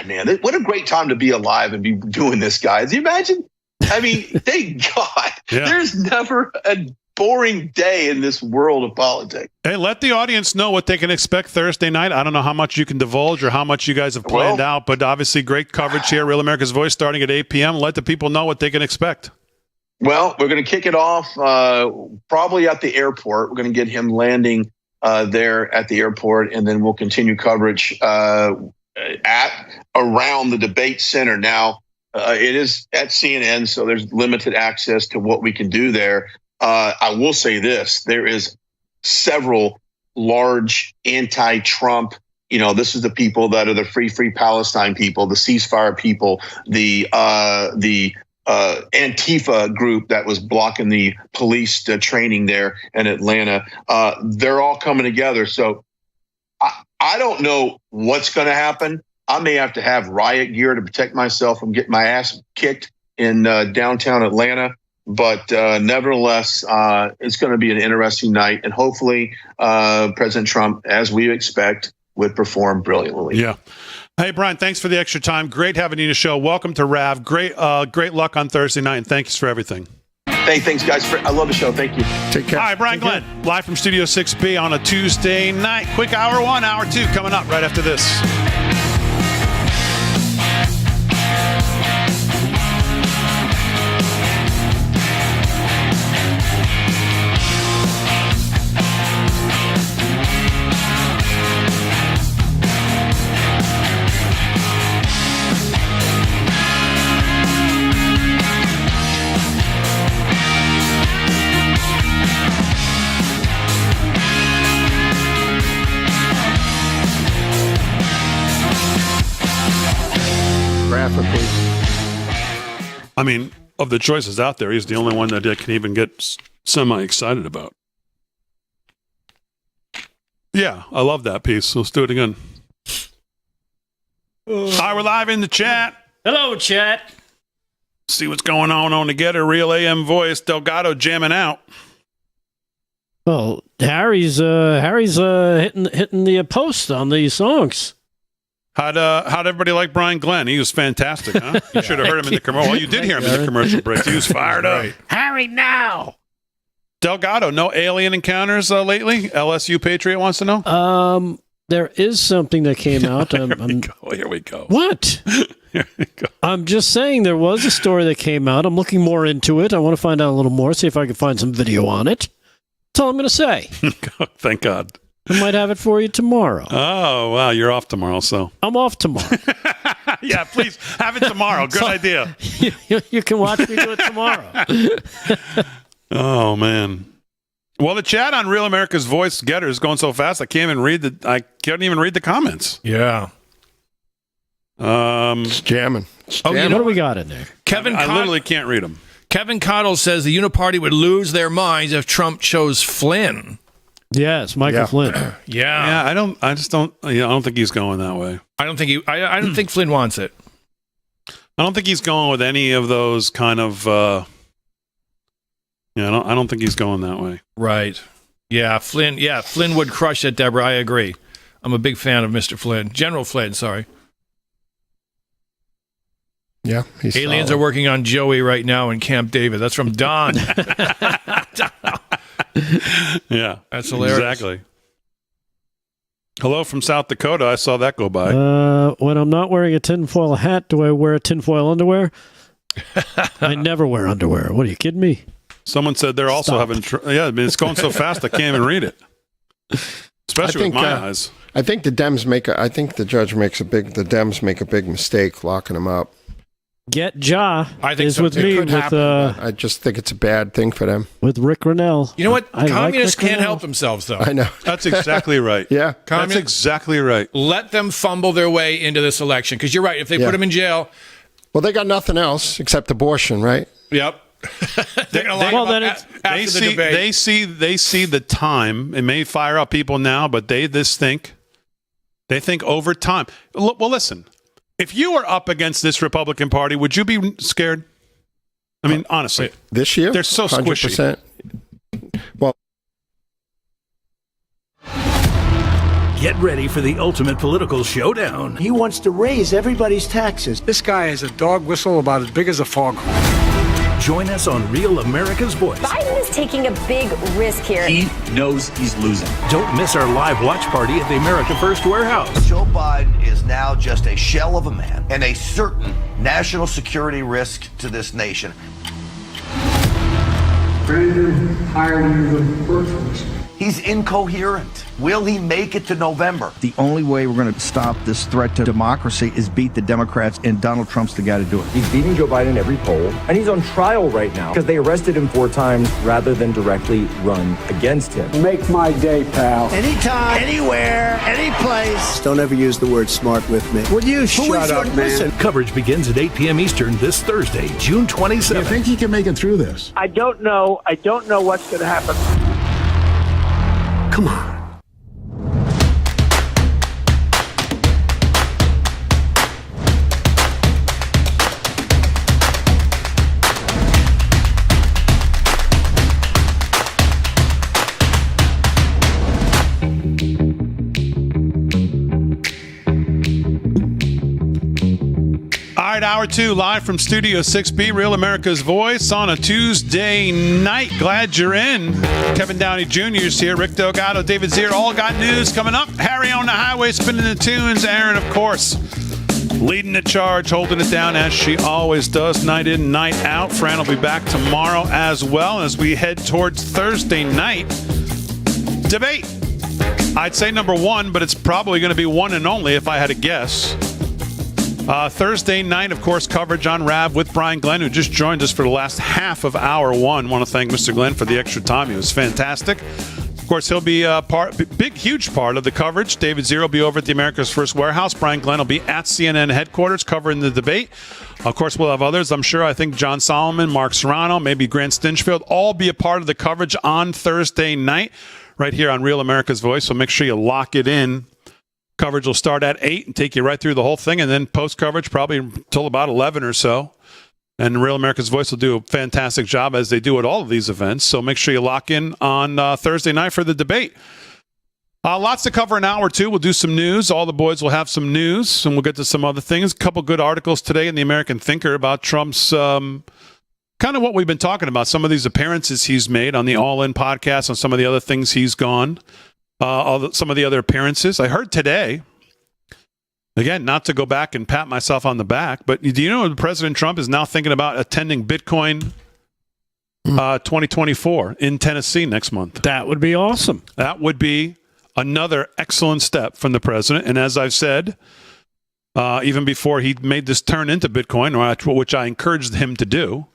man, what a great time to be alive and be doing this, guys. You imagine? I mean, thank God. Yeah. There's never a boring day in this world of politics. Hey, let the audience know what they can expect Thursday night. I don't know how much you can divulge or how much you guys have planned out, but obviously great coverage here. Real America's Voice starting at 8 p.m. Let the people know what they can expect. Well, we're going to kick it off probably at the airport. We're going to get him landing there at the airport, and then we'll continue coverage around the debate center. Now, it is at CNN, so there's limited access to what we can do there. I will say this, there is several large anti-Trump, this is the people that are the Free Palestine people, the ceasefire people, the Antifa group that was blocking the police training there in Atlanta. They're all coming together. So I don't know what's going to happen. I may have to have riot gear to protect myself from getting my ass kicked in downtown Atlanta. But nevertheless, it's going to be an interesting night. And hopefully President Trump, as we expect, would perform brilliantly. Yeah. Hey, Brian, thanks for the extra time. Great having you on the show. Welcome to RAV. Great luck on Thursday night. And thanks for everything. Hey, thanks, guys. I love the show. Thank you. Take care. All right, Brian Glenn, live from Studio 6B on a Tuesday night. Quick hour one, hour two coming up right after this. I mean, of the choices out there, he's the only one that I can even get semi-excited about. Yeah, I love that piece. Let's do it again. All right, we're live in the chat. Hello, chat. See what's going on the Getter. Real AM Voice. Delgado jamming out. Well, Harry's hitting the post on these songs. How'd everybody like Brian Glenn? He was fantastic, huh? You should have heard him in the commercial. Well, you did hear him in the commercial break. He was fired up. Harry, now. Delgado, no alien encounters lately? LSU Patriot wants to know. There is something that came out. Here we go. What? Here we go. I'm just saying there was a story that came out. I'm looking more into it. I want to find out a little more, see if I can find some video on it. That's all I'm going to say. Thank God. I might have it for you tomorrow. Oh, wow. You're off tomorrow, so. I'm off tomorrow. Yeah, please have it tomorrow. Good idea. You can watch me do it tomorrow. Oh, man. Well, the chat on Real America's Voice Getter is going so fast, I can't even read the comments. Yeah. It's jamming. What do we got in there? I literally can't read them. Kevin Cottle says the Uniparty would lose their minds if Trump chose Flynn. Yes, Michael Flynn. Yeah. I don't think he's going that way. I don't think Flynn wants it. I don't think he's going with any of those kind of I don't think he's going that way. Right. Yeah, Flynn would crush it, Deborah. I agree. I'm a big fan of Mr. Flynn. General Flynn, sorry. Yeah, he's Aliens solid. are working on Joey right now in Camp David. That's from Don. Yeah, that's hilarious. Exactly. Hello from South Dakota. I saw that go by. When I'm not wearing a tinfoil hat, do I wear tinfoil underwear? I never wear underwear. What, are you kidding me? Someone said they're also having... I mean, it's going so fast I can't even read it. Especially with my eyes. I think the Dems the Dems make a big mistake locking him up. Get Ja I think is so, with too. me It with could happen, I just think it's a bad thing for them. with Rick Rennell. You know what? I like Communists Rick can't Rennell. help themselves, though. I know. That's exactly right. Yeah. That's exactly right. Let them fumble their way into this election. Because you're right. If they put them in jail. Well, they got nothing else except abortion, right? Yep. They're going to lock them up after the debate. They see the time. It may fire up people now, but they think over time. Well, listen. If you were up against this Republican Party, would you be scared? I mean, honestly. This year? They're so squishy. 100%. Well, Get ready for the ultimate political showdown. He wants to raise everybody's taxes. This guy has a dog whistle about as big as a foghorn. Join us on Real America's Voice. Biden is taking a big risk here. He knows he's losing. Don't miss our live watch party at the America First Warehouse. Joe Biden is now just a shell of a man and a certain national security risk to this nation. Brandon hired you the first one. He's incoherent. Will he make it to November? The only way we're going to stop this threat to democracy is beat the Democrats, and Donald Trump's the guy to do it. He's beating Joe Biden in every poll, and he's on trial right now because they arrested him 4 times rather than directly run against him. Make my day, pal. Anytime, anywhere, any place. Don't ever use the word smart with me. Will you shut up, man? Coverage begins at 8 p.m. Eastern this Thursday, June 27th. You think he can make it through this? I don't know what's going to happen. Come on. All right, hour 2, live from Studio 6B, Real America's Voice on a Tuesday night. Glad you're in. Kevin Downey Jr. is here. Rick Delgado, David Zier, all got news coming up. Harry on the highway, spinning the tunes. Aaron, of course, leading the charge, holding it down as she always does, night in, night out. Fran will be back tomorrow as well as we head towards Thursday night debate. I'd say number 1, but it's probably going to be one and only if I had to guess. Thursday night, of course, coverage on RAV with Brian Glenn, who just joined us for the last half of hour 1. Want to thank Mr. Glenn for the extra time. He was fantastic. Of course, he'll be a huge part of the coverage. David Zier will be over at the America's First Warehouse. Brian Glenn will be at CNN headquarters covering the debate. Of course, we'll have others, I'm sure. I think John Solomon, Mark Serrano, maybe Grant Stinchfield, all be a part of the coverage on Thursday night right here on Real America's Voice. So make sure you lock it in. Coverage will start at 8 and take you right through the whole thing, and then post-coverage probably until about 11 or so. And Real America's Voice will do a fantastic job, as they do at all of these events. So make sure you lock in on Thursday night for the debate. Lots to cover in hour 2. We'll do some news. All the boys will have some news, and we'll get to some other things. A couple good articles today in the American Thinker about Trump's kind of what we've been talking about, some of these appearances he's made on the All In podcast, on some of the other things he's gone. Some of the other appearances. I heard today, again, not to go back and pat myself on the back, but do you know President Trump is now thinking about attending Bitcoin 2024 in Tennessee next month? That would be awesome. That would be another excellent step from the president. And as I've said, even before he made this turn into Bitcoin, which I encouraged him to do,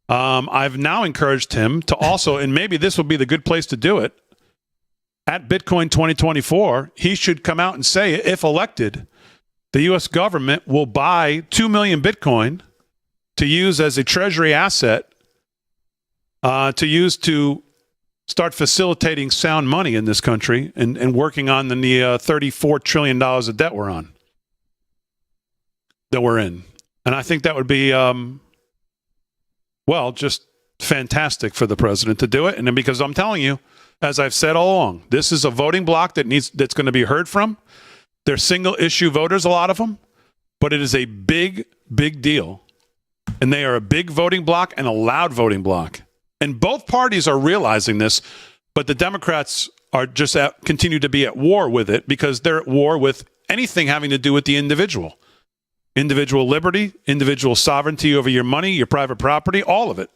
I've now encouraged him to also, and maybe this will be the good place to do it, at Bitcoin 2024, he should come out and say, if elected, the U.S. government will buy 2 million Bitcoin to use as a treasury asset to use to start facilitating sound money in this country and working on the $34 trillion of debt we're in. And I think that would be, just fantastic for the president to do it. And then because I'm telling you, as I've said all along, this is a voting bloc that's going to be heard from. They're single-issue voters, a lot of them, but it is a big, big deal. And they are a big voting bloc and a loud voting bloc. And both parties are realizing this, but the Democrats are just continue to be at war with it because they're at war with anything having to do with the individual. Individual liberty, individual sovereignty over your money, your private property, all of it.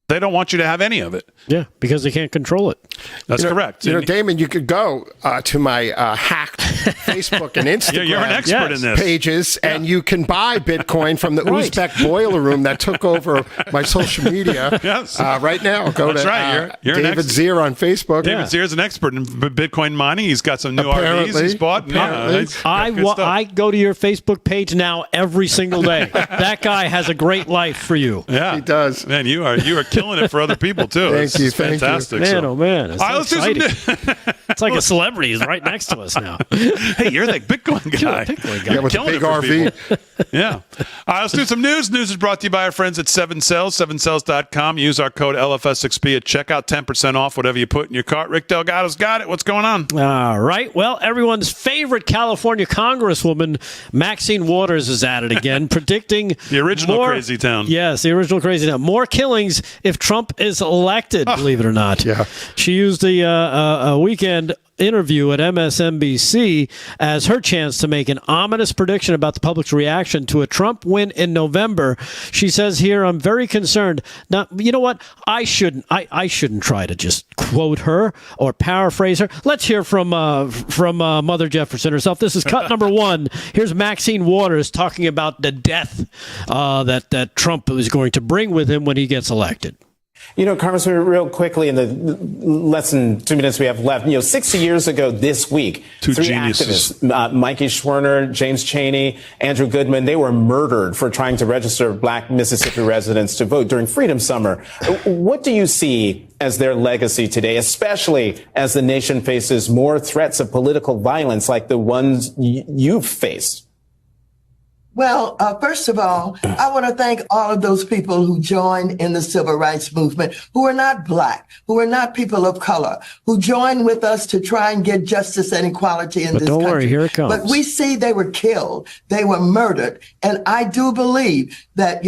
They don't want you to have any of it. Yeah, because they can't control it. That's correct. Damon, you could go to my hacked Facebook and Instagram you're an expert in this. pages, and you can buy Bitcoin from the Uzbek boiler room that took over my social media. Yes. Right now, go That's to right. You're David Zier on Facebook. David Zier's an expert in Bitcoin mining. He's got some new RVs he's bought. I go to your Facebook page now every single day. That guy has a great life for you. Yeah, he does. Man, you are killing it for other people too. Thank you. Fantastic. Man, oh man, All right, let's do some. It's like a celebrity is right next to us now. Hey, you're the Bitcoin guy. Yeah, with the big RV. Yeah. All right, let's do some news. News is brought to you by our friends at 7 Cells, 7cells.com. Use our code LFS6B at checkout, 10% off whatever you put in your cart. Rick Delgado's got it. What's going on? All right. Well, everyone's favorite California Congresswoman, Maxine Waters, is at it again, predicting the original Crazy Town. Yes, the original Crazy Town. More killings if Trump is elected, believe it or not. Yeah. She used the weekend interview at MSNBC as her chance to make an ominous prediction about the public's reaction to a Trump win in November. She says here, I'm very concerned. Now, you know what? I shouldn't try to just quote her or paraphrase her. Let's hear from Mother Jefferson herself. This is cut number 1. Here's Maxine Waters talking about the death that Trump is going to bring with him when he gets elected. You know, Congressman, real quickly in the less than 2 minutes we have left, 60 years ago this week, Two three geniuses. activists, Mikey Schwerner, James Chaney, Andrew Goodman, they were murdered for trying to register black Mississippi residents to vote during Freedom Summer. What do you see as their legacy today, especially as the nation faces more threats of political violence like the ones you've faced? Well, first of all, I want to thank all of those people who joined in the civil rights movement, who are not black, who are not people of color, who joined with us to try and get justice and equality in this country. Don't worry, here it comes. But we see they were killed, they were murdered. And I do believe that,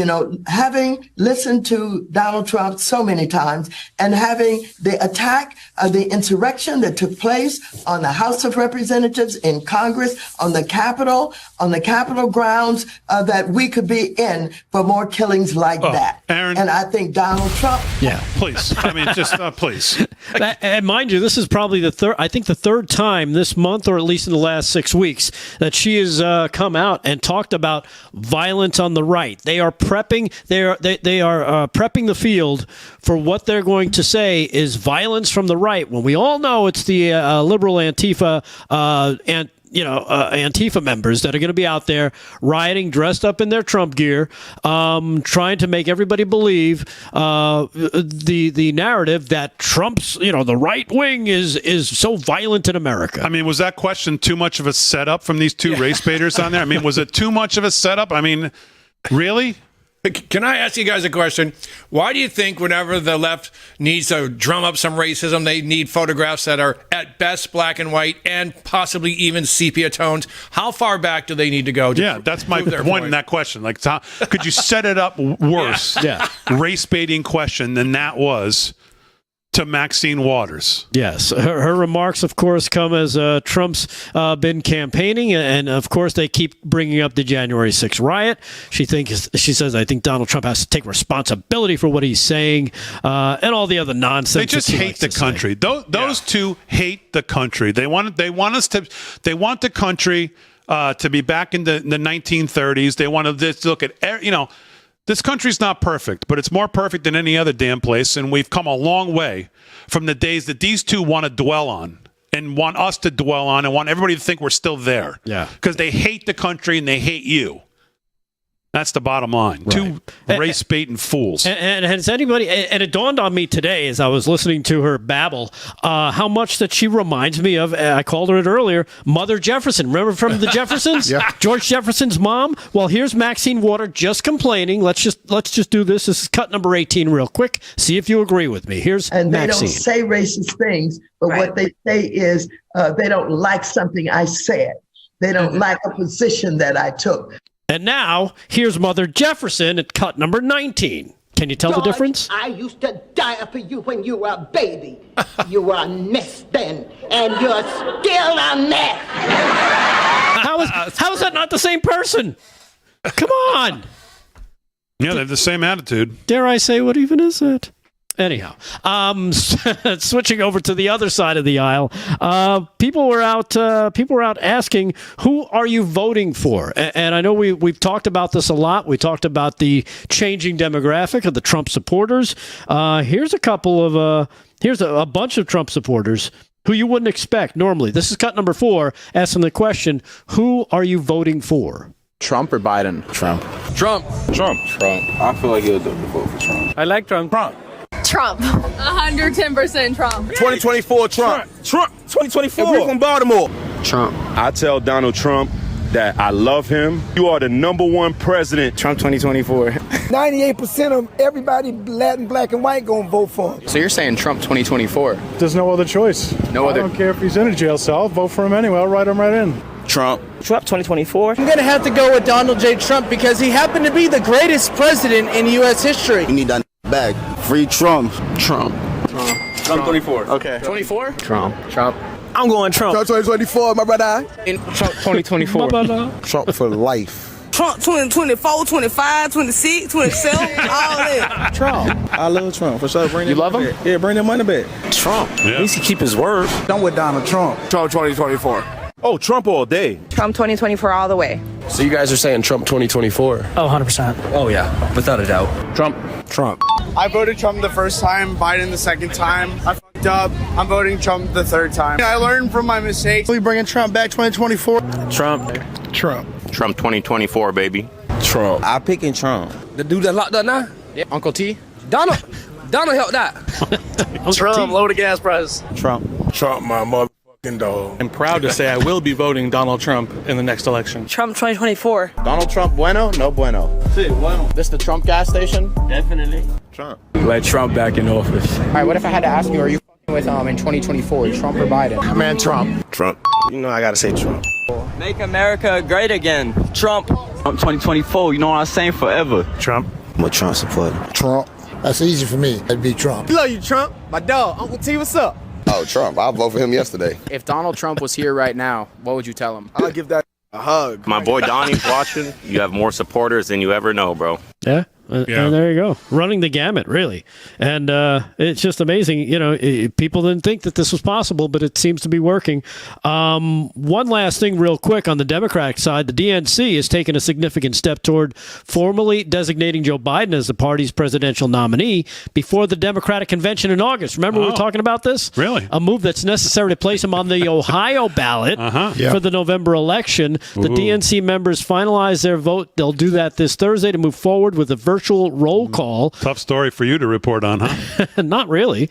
having listened to Donald Trump so many times and having the attack, the insurrection that took place on the House of Representatives, in Congress, on the Capitol grounds, that we could be in for more killings like that. Aaron. And I think Donald Trump. Yeah. Please. I mean, just please. And mind you, this is probably the third time this month, or at least in the last 6 weeks, that she has come out and talked about violence on the right. They are prepping. They are prepping the field for what they're going to say is violence from the right. When we all know it's the liberal Antifa Antifa members that are going to be out there rioting, dressed up in their Trump gear, trying to make everybody believe the narrative that Trump's, the right wing is so violent in America. I mean, was that question too much of a setup from these two race baiters on there? I mean, was it too much of a setup? I mean, really? Can I ask you guys a question? Why do you think whenever the left needs to drum up some racism, they need photographs that are at best black and white and possibly even sepia tones? How far back do they need to go? That's my point in that question. Like, could you set it up worse? Race baiting question than that was to Maxine Waters. Yes. Her remarks, of course, come as Trump's been campaigning, and of course they keep bringing up the January 6th riot. She says, I think Donald Trump has to take responsibility for what he's saying, and all the other nonsense. They just hate the country. Those two hate the country. They want the country to be back in the 1930s. They want to look at, this country's not perfect, but it's more perfect than any other damn place, and we've come a long way from the days that these two want to dwell on and want us to dwell on and want everybody to think we're still there. Yeah. Because they hate the country and they hate you. That's the bottom line. Right. Two race-baiting fools. And has anybody? And it dawned on me today as I was listening to her babble, how much that she reminds me of. I called her it earlier, Mother Jefferson. Remember from the Jeffersons? Yeah. George Jefferson's mom. Well, here's Maxine Waters just complaining. Let's just do this. This is cut number 18, real quick. See if you agree with me. Here's and they Maxine. don't say racist things, but what they say is they don't like something I said. They don't like a position that I took. And now, here's Mother Jefferson at cut number 19. Can you tell the difference? I used to die for you when you were a baby. You were a mess then, and you're still a mess. How is that not the same person? Come on. Yeah, they have the same attitude. Dare I say, what even is it? Anyhow, switching over to the other side of the aisle, people were out asking, who are you voting for? And I know we've talked about this a lot. We talked about the changing demographic of the Trump supporters. Here's a bunch of Trump supporters who you wouldn't expect normally. This is cut number 4, asking the question, who are you voting for? Trump or Biden? Trump. Trump. I feel like he'll vote for Trump. I like Trump. Trump. 110% Trump. 2024 Trump. 2024. We're from Baltimore. Trump. I tell Donald Trump that I love him. You are the number one president. Trump 2024. 98% of everybody, Latin, black, and white, gonna vote for him. So you're saying Trump 2024? There's no other choice. I don't care if he's in a jail cell. I'll vote for him anyway. I'll write him right in. Trump 2024. I'm gonna have to go with Donald J. Trump because he happened to be the greatest president in U.S. history. You need that back. Free Trump. Trump 24. Okay. 24? Trump. I'm going Trump. Trump 2024, my brother. Trump 2024. Trump for life. Trump 2024, 25, 26, 27, all that. Trump. I love Trump. For sure. You love him? Yeah, bring that money back. Trump. He needs to keep his word. I'm with Donald Trump. Trump 2024. Oh, Trump all day. Trump 2024 all the way. So you guys are saying Trump 2024? Oh, 100%. Oh, yeah. Without a doubt. Trump. I voted Trump the first time, Biden the second time. I fucked up. I'm voting Trump the third time. I learned from my mistakes. We bringing Trump back 2024. Trump 2024, baby. Trump. I'm picking Trump. The dude that locked up now? Yeah. Uncle T? Donald helped that. Trump, lower the gas price. Trump, my motherfucking dog. I'm proud to say I will be voting Donald Trump in the next election. Trump 2024. Donald Trump bueno? No bueno. Sí, bueno. This the Trump gas station? Definitely. Trump. Let Trump back in office. All right, what if I had to ask you, are you with in 2024, Trump or Biden? Man, Trump. You know I gotta say Trump. Make America great again. Trump. 2024, you know what I'm saying? Forever. Trump. I'm a Trump supporter. Trump. That's easy for me. That'd be Trump. Love you, Trump. My dog, Uncle T, what's up? Oh, Trump. I'll vote for him yesterday. If Donald Trump was here right now, what would you tell him? I'll give that a hug. My boy Donnie's watching. You have more supporters than you ever know, bro. Yeah. And there you go. Running the gamut, really. And it's just amazing. People didn't think that this was possible, but it seems to be working. One last thing real quick on the Democratic side. The DNC has taken a significant step toward formally designating Joe Biden as the party's presidential nominee before the Democratic convention in August. Remember we were talking about this? Really? A move that's necessary to place him on the Ohio ballot for the November election. The DNC members finalized their vote. They'll do that this Thursday to move forward with a virtual roll call. Tough story for you to report on, huh? Not really.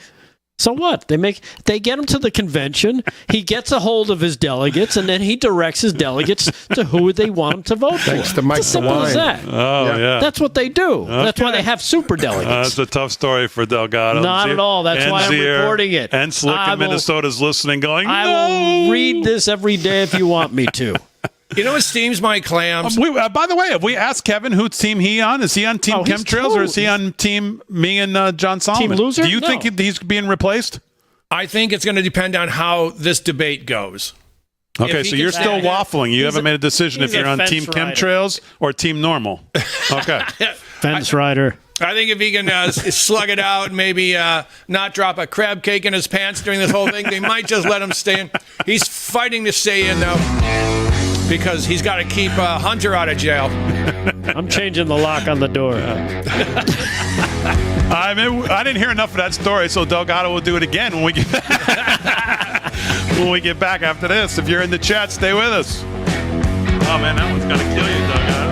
So what? They get him to the convention. He gets a hold of his delegates, and then he directs his delegates to who they want him to vote for. Thanks to Mike it's as simple as that. Oh, yeah. That's what they do. Okay. That's why they have super delegates. That's a tough story for Delgado. Not at all. That's why I'm reporting it. And Slick in Minnesota's listening going, no! I will read this every day if you want me to. You know what steams my clams? By the way, have we asked Kevin whose team he on? Is he on Team Chemtrails or is he on Team me and John Solomon? Team Loser? Do you think he's being replaced? I think it's going to depend on how this debate goes. Okay, so you're still waffling. You haven't made a decision if you're on Team Chemtrails or Team Normal. Okay. Fence rider. I think if he can slug it out and maybe not drop a crab cake in his pants during this whole thing, they might just let him stay in. He's fighting to stay in, though, because he's got to keep Hunter out of jail. I'm changing the lock on the door. I didn't hear enough of that story, so Delgado will do it again when we get back after this. If you're in the chat, stay with us. Oh, man, that one's going to kill you, Delgado.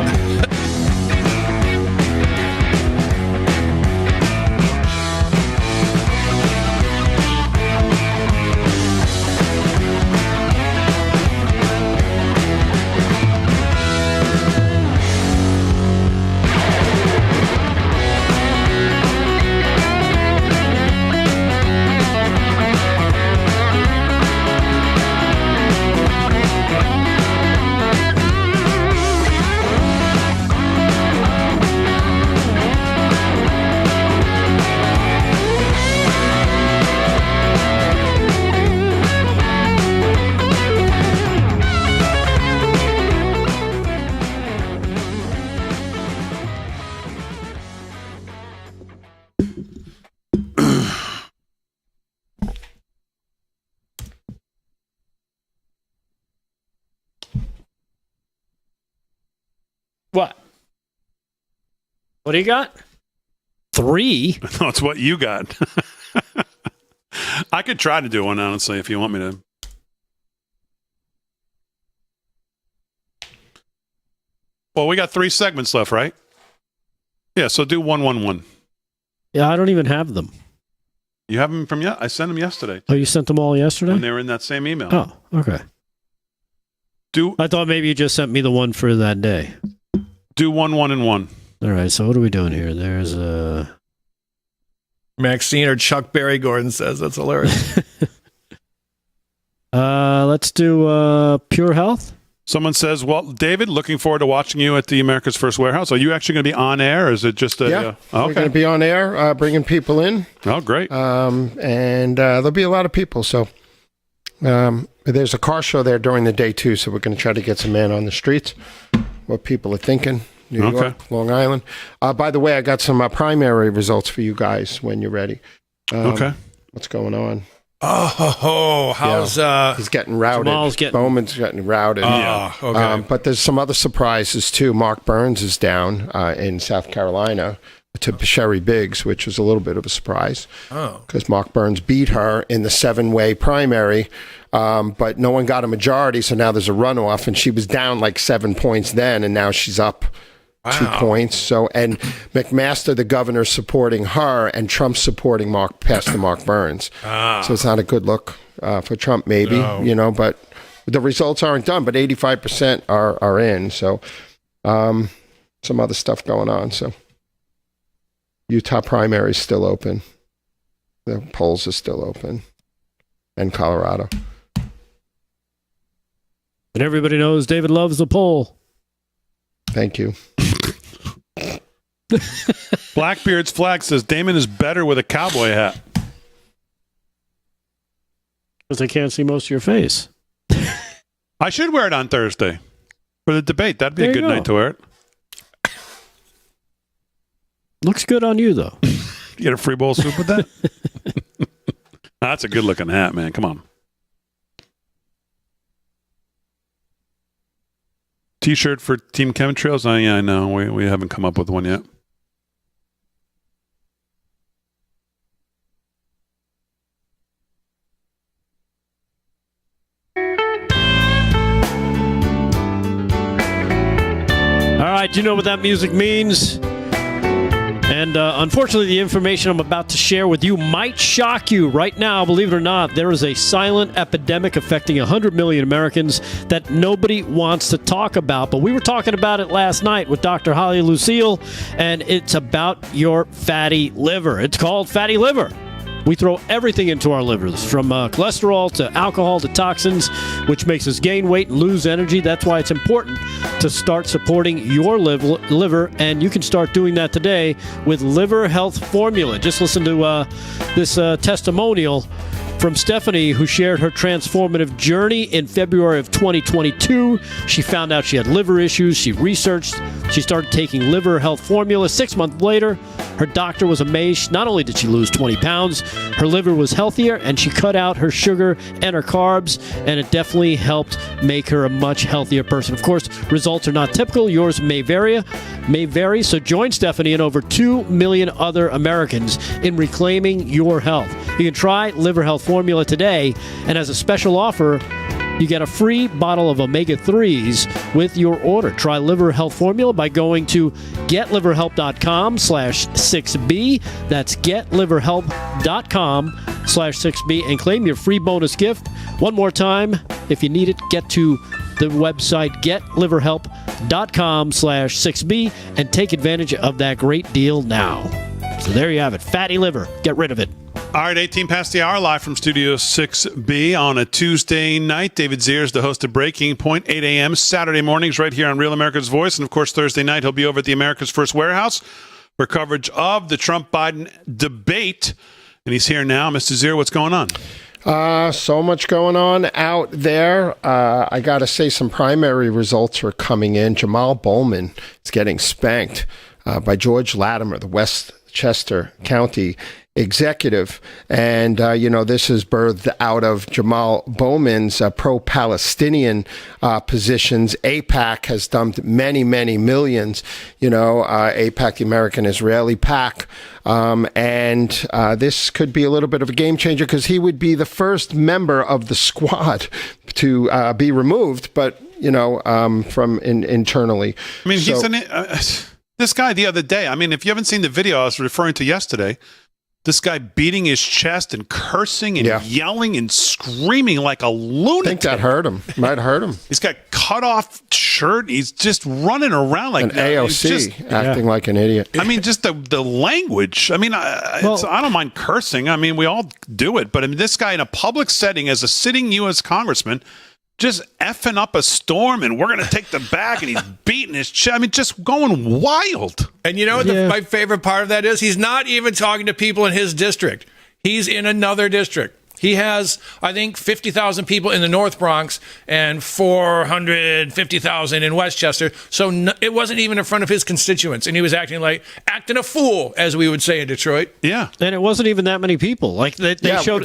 What? What do you got? 3? No, it's what you got. I could try to do one, honestly, if you want me to. Well, we got 3 segments left, right? Yeah, so do 1-1-1. Yeah, I don't even have them. You have them from yet? I sent them yesterday. Oh, you sent them all yesterday? When they were in that same email. Oh, okay. I thought maybe you just sent me the one for that day. Do 1-1-1. All right, so what are we doing here? There's Maxine or Chuck Berry Gordon says that's hilarious. Let's do Pure Health. Someone says, well, David, looking forward to watching you at the America's First Warehouse. Are you actually going to be on air, or is it just a... Yeah, okay. We're going to be on air, bringing people in. Oh, great. And there'll be a lot of people, so... there's a car show there during the day, too, so we're going to try to get some man on the streets, what people are thinking. New York, Long Island. By the way, I got some primary results for you guys when you're ready. Okay. What's going on? Oh, how's he's getting routed. Bowman's getting routed. Okay. But there's some other surprises too. Mark Burns is down in South Carolina to Sherry Biggs, which was a little bit of a surprise. Because Mark Burns beat her in the 7-way primary, but no one got a majority, so now there's a runoff, and she was down like 7 points then, and now she's up 2 points. So, and McMaster, the governor, supporting her, and Trump supporting Pastor Mark Burns. So it's not a good look for Trump, maybe, but the results aren't done, but 85% are in. So some other stuff going on. So Utah primary is still open. The polls are still open. And Colorado. And everybody knows David loves the poll. Thank you. Blackbeard's flag says Damon is better with a cowboy hat. Because I can't see most of your face. I should wear it on Thursday for the debate. That'd be a good night to wear it. Looks good on you, though. You get a free bowl of soup with that? That's a good looking hat, man. Come on. T-shirt for Team Chemtrails? Yeah, I know. We haven't come up with one yet. All right, you know what that music means? And unfortunately, the information I'm about to share with you might shock you. Right now, believe it or not, there is a silent epidemic affecting 100 million Americans that nobody wants to talk about. But we were talking about it last night with Dr. Holly Lucille, and it's about your fatty liver. It's called fatty liver. We throw everything into our livers, from cholesterol to alcohol to toxins, which makes us gain weight and lose energy. That's why it's important to start supporting your liver, and you can start doing that today with Liver Health Formula. Just listen to this testimonial from Stephanie, who shared her transformative journey in February of 2022. She found out she had liver issues. She researched. She started taking Liver Health Formula. 6 months later, her doctor was amazed. Not only did she lose 20 pounds, her liver was healthier, and she cut out her sugar and her carbs, and it definitely helped make her a much healthier person. Of course, results are not typical. Yours may vary. So join Stephanie and over 2 million other Americans in reclaiming your health. You can try Liver Health Formula today, and as a special offer, you get a free bottle of omega-3s with your order. Try Liver Health Formula by going to getliverhelp.com/6B. That's getliverhelp.com/6B and claim your free bonus gift. One more time, if you need it, get to the website getliverhelp.com/6B and take advantage of that great deal now. So there you have it. Fatty liver. Get rid of it. All right, 18 past the hour, live from Studio 6B on a Tuesday night. David Ziers, the host of Breaking Point, 8 a.m. Saturday mornings right here on Real America's Voice. And, of course, Thursday night he'll be over at the America's First Warehouse for coverage of the Trump-Biden debate. And he's here now. Mr. Zier, what's going on? So much going on out there. I got to say some primary results are coming in. Jamal Bowman is getting spanked by George Latimer, the Westchester County executive. And, this is birthed out of Jamal Bowman's pro-Palestinian positions. AIPAC has dumped many, many millions, AIPAC, the American-Israeli PAC. And this could be a little bit of a game changer because he would be the first member of the squad to be removed, but, from internally. I mean, this guy the other day, I mean, if you haven't seen the video I was referring to yesterday, this guy beating his chest and cursing and yelling and screaming like a lunatic. I think that hurt him. Might hurt him. He's got cut off shirt. He's just running around like an AOC, acting like an idiot. I mean, just the language. I mean, I don't mind cursing. I mean, we all do it. But I mean, this guy in a public setting as a sitting U.S. congressman, just effing up a storm, and we're going to take the back, and he's beating his chest. I mean, just going wild. And you know what my favorite part of that is? He's not even talking to people in his district. He's in another district. He has, I think, 50,000 people in the North Bronx and 450,000 in Westchester. So it wasn't even in front of his constituents. And he was acting a fool, as we would say in Detroit. Yeah. And it wasn't even that many people. Like they showed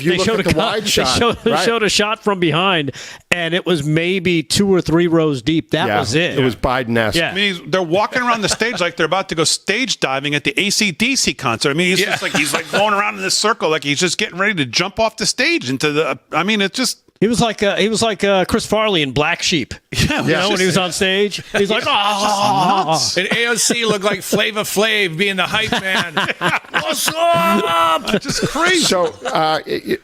a shot from behind, and it was maybe 2 or 3 rows deep. That was it. It was Biden-esque. Yeah. I mean, they're walking around the stage like they're about to go stage diving at the AC/DC concert. I mean, he's like going around in this circle like he's just getting ready to jump off the stage into the. I mean, it just. He was like Chris Farley in Black Sheep. Yeah, when he was on stage, he's like, oh. And AOC looked like Flava Flav being the hype man. What's up? Just crazy. So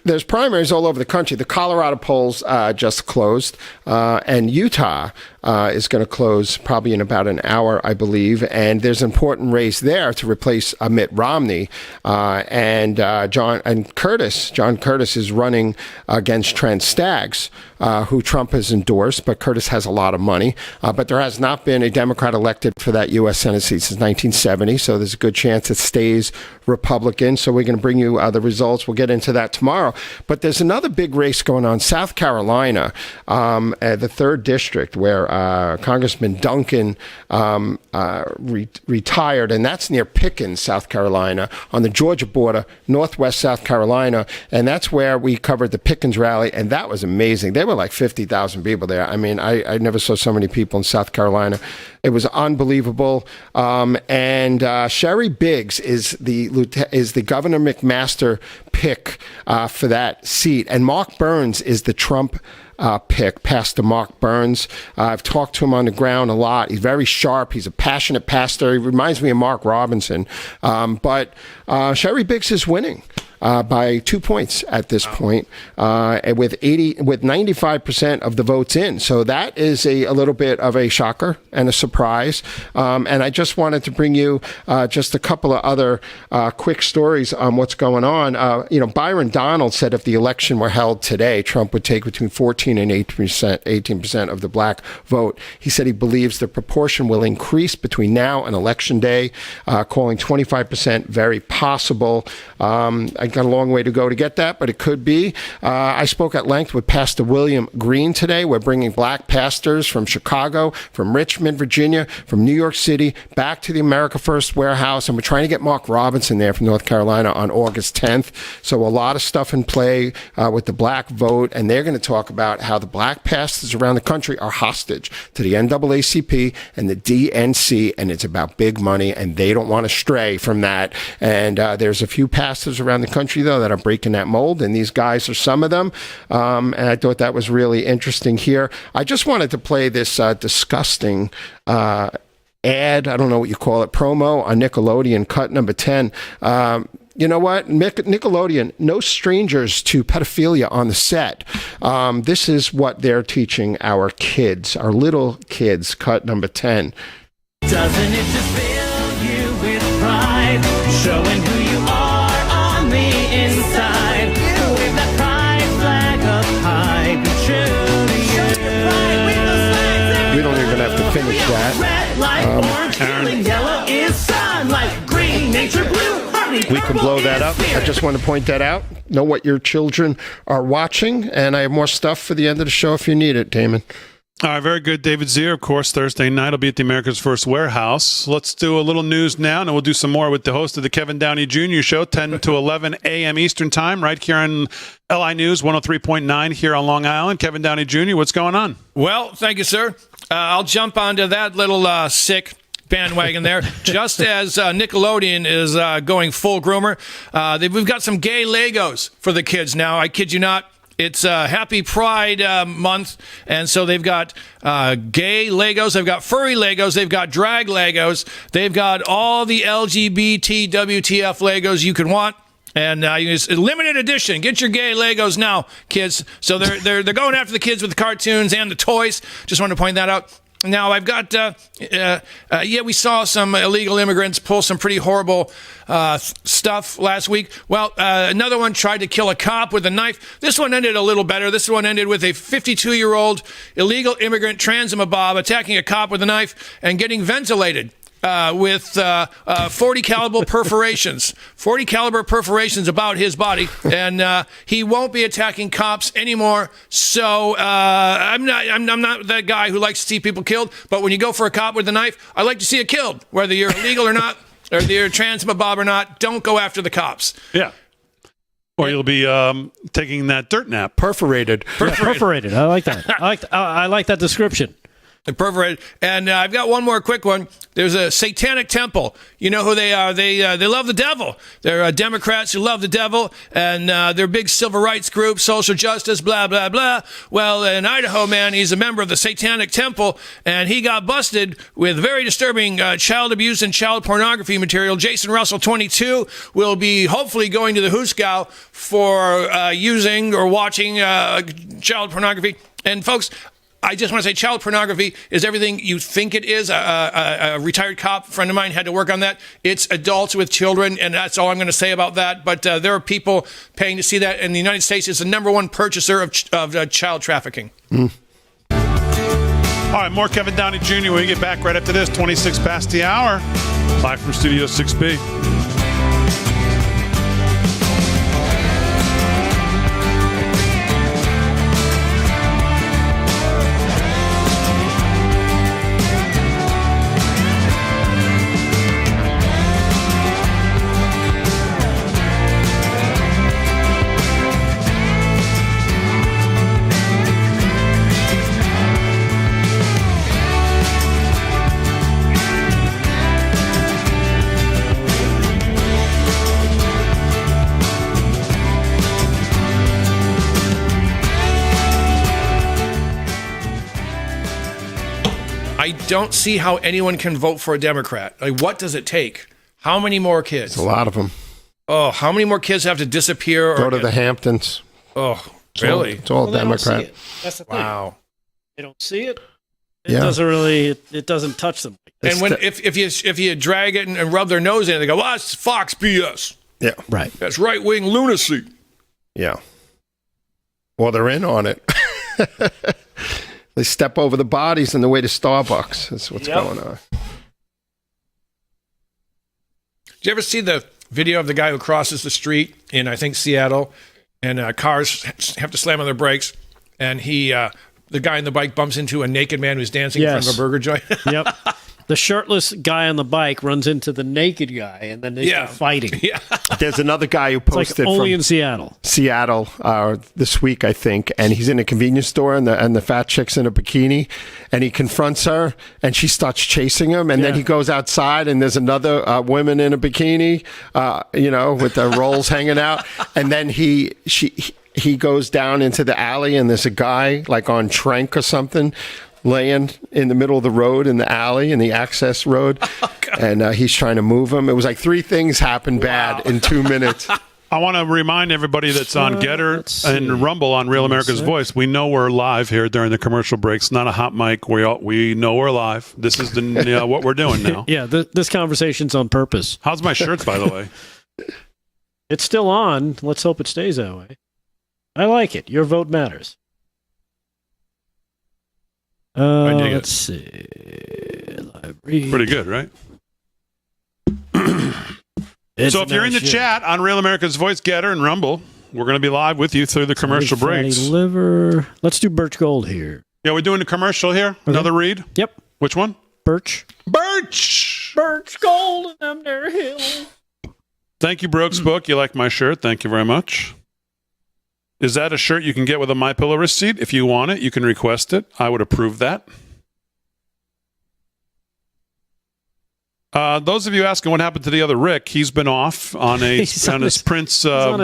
there's primaries all over the country. The Colorado polls just closed, and Utah is going to close probably in about an hour, I believe. And there's an important race there to replace Mitt Romney, and John Curtis is running against Trent Staggs, who Trump has endorsed, but Curtis has a lot of money. But there has not been a Democrat elected for that U.S. Senate seat since 1970, so there's a good chance it stays Republican. So we're going to bring you the results. We'll get into that tomorrow. But there's another big race going on, South Carolina, the 3rd district, where Congressman Duncan retired, and that's near Pickens, South Carolina, on the Georgia border, northwest South Carolina, and that's where we covered the Pickens rally, and that was amazing. There were like 50,000 people there. I mean, I never saw so many people in South Carolina. It was unbelievable. And Sherry Biggs is the Governor McMaster pick for that seat, and Mark Burns is the Trump pick, Pastor Mark Burns. I've talked to him on the ground a lot. He's very sharp. He's a passionate pastor. He reminds me of Mark Robinson. But Sherry Biggs is winning by 2 points at this point, with 95% of the votes in. So that is a little bit of a shocker and a surprise. And I just wanted to bring you just a couple of other quick stories on what's going on. Byron Donald said if the election were held today, Trump would take between 14 and 18% of the black vote. He said he believes the proportion will increase between now and Election Day, calling 25% very possible. I got a long way to go to get that, but it could be. I spoke at length with Pastor William Green today. We're bringing black pastors from Chicago, from Richmond, Virginia, from New York City, back to the America First warehouse, and we're trying to get Mark Robinson there from North Carolina on August 10th. So a lot of stuff in play with the black vote, and they're going to talk about how the black pastors around the country are hostage to the NAACP and the DNC, and it's about big money, and they don't want to stray from that. And there's a few pastors around the country, though, that are breaking that mold, and these guys are some of them. And I thought that was really interesting here. I just wanted to play this disgusting ad, I don't know what you call it, promo on Nickelodeon, cut number 10. You know what? Nickelodeon, no strangers to pedophilia on the set. This is what they're teaching our kids, our little kids, cut number 10. Doesn't it just fill you with pride, showing who you are on the inside? Wave that pride flag up high, be true to you. We don't even have to finish that. Red like orange, feeling yellow is sunlight, green, nature blue. We can blow that up. I just want to point that out. Know what your children are watching, and I have more stuff for the end of the show if you need it, Damon. All right, very good. David Zier, of course, Thursday night will be at the America's First Warehouse. Let's do a little news now, and we'll do some more with the host of the Kevin Downey Jr. Show, 10 to 11 a.m. Eastern Time, right here on LI News 103.9 here on Long Island. Kevin Downey Jr., what's going on? Well, thank you, sir. I'll jump onto that little sick bandwagon there. Just as Nickelodeon is going full groomer, we've got some gay Legos for the kids now. I kid you not. It's Happy Pride month, and so they've got gay Legos, they've got furry Legos, they've got drag Legos, they've got all the LGBT WTF Legos you can want. And it's a limited edition. Get your gay Legos now, kids. So they're going after the kids with the cartoons and the toys. Just wanted to point that out. Now, I've got, we saw some illegal immigrants pull some pretty horrible stuff last week. Well, another one tried to kill a cop with a knife. This one ended a little better. This one ended with a 52-year-old illegal immigrant transmobob attacking a cop with a knife and getting ventilated. With 40 caliber perforations. 40 caliber perforations about his body, and he won't be attacking cops anymore. So I'm not that guy who likes to see people killed. But when you go for a cop with a knife, I like to see it killed, whether you're illegal or not, or you're transmobob or not. Don't go after the cops. Yeah. Or you'll be taking that dirt nap. Perforated. Yeah, perforated. I like that. I like that description. Perforated. And I've got one more quick one. There's a satanic temple. You know who they are. They love the devil. They're Democrats who love the devil, and they're big civil rights group, social justice, blah, blah, blah. Well, in Idaho, man, he's a member of the satanic temple, and he got busted with very disturbing child abuse and child pornography material. Jason Russell, 22, will be hopefully going to the Hooskow for using or watching child pornography. And folks, I just want to say child pornography is everything you think it is. A retired cop friend of mine had to work on that. It's adults with children, and that's all I'm going to say about that. But there are people paying to see that, and the United States is the number one purchaser of child trafficking. All right, more Kevin Downey Jr. when we get back right after this, 26 past the hour, live from Studio 6B. I don't see how anyone can vote for a Democrat. Like, what does it take? How many more kids? It's a lot of them. Oh, how many more kids have to disappear? Go to the Hamptons. Oh, really? It's all Democrat. That's the thing. Wow. They don't see it. It Yeah. doesn't really. It doesn't touch them. And when if you drag it and rub their nose in it, they go, "Well, it's Fox BS." Yeah. Right. That's right wing lunacy. Yeah. Well, they're in on it. They step over the bodies on the way to Starbucks. That's what's going on. Did you ever see the video of the guy who crosses the street in, I think, Seattle, and cars have to slam on their brakes, and the guy on the bike bumps into a naked man who's dancing in front of a burger joint? Yep. The shirtless guy on the bike runs into the naked guy, and then they start fighting. Yeah. There's another guy who It's posted like only from in Seattle. Seattle this week, I think, and he's in a convenience store, and the fat chick's in a bikini, and he confronts her, and she starts chasing him, and then he goes outside, and there's another woman in a bikini, with the rolls hanging out, and then he goes down into the alley, and there's a guy like on Trank or something, laying in the middle of the road in the alley, in the access road, and he's trying to move him. It was like 3 things happened bad in 2 minutes. I want to remind everybody that's on Getter and Rumble on Real America's Voice. We know we're live here during the commercial breaks. Not a hot mic. We know we're live. This is what we're doing now. Yeah, this conversation's on purpose. How's my shirts, by the way? It's still on. Let's hope it stays that way. I like it. Your vote matters. Let's see. Library. Pretty good, right? So if you're in the chat on Real America's Voice, Getter and Rumble, we're going to be live with you through the commercial breaks. Liver. Let's do Birch Gold here. Yeah, we're doing a commercial here. Okay. Another read? Yep. Which one? Birch. Birch Gold and them there hills. Thank you, Brooks Book. You like my shirt. Thank you very much. Is that a shirt you can get with a MyPillow receipt? If you want it, you can request it. I would approve that. Those of you asking what happened to the other Rick, he's been off on his Prince. What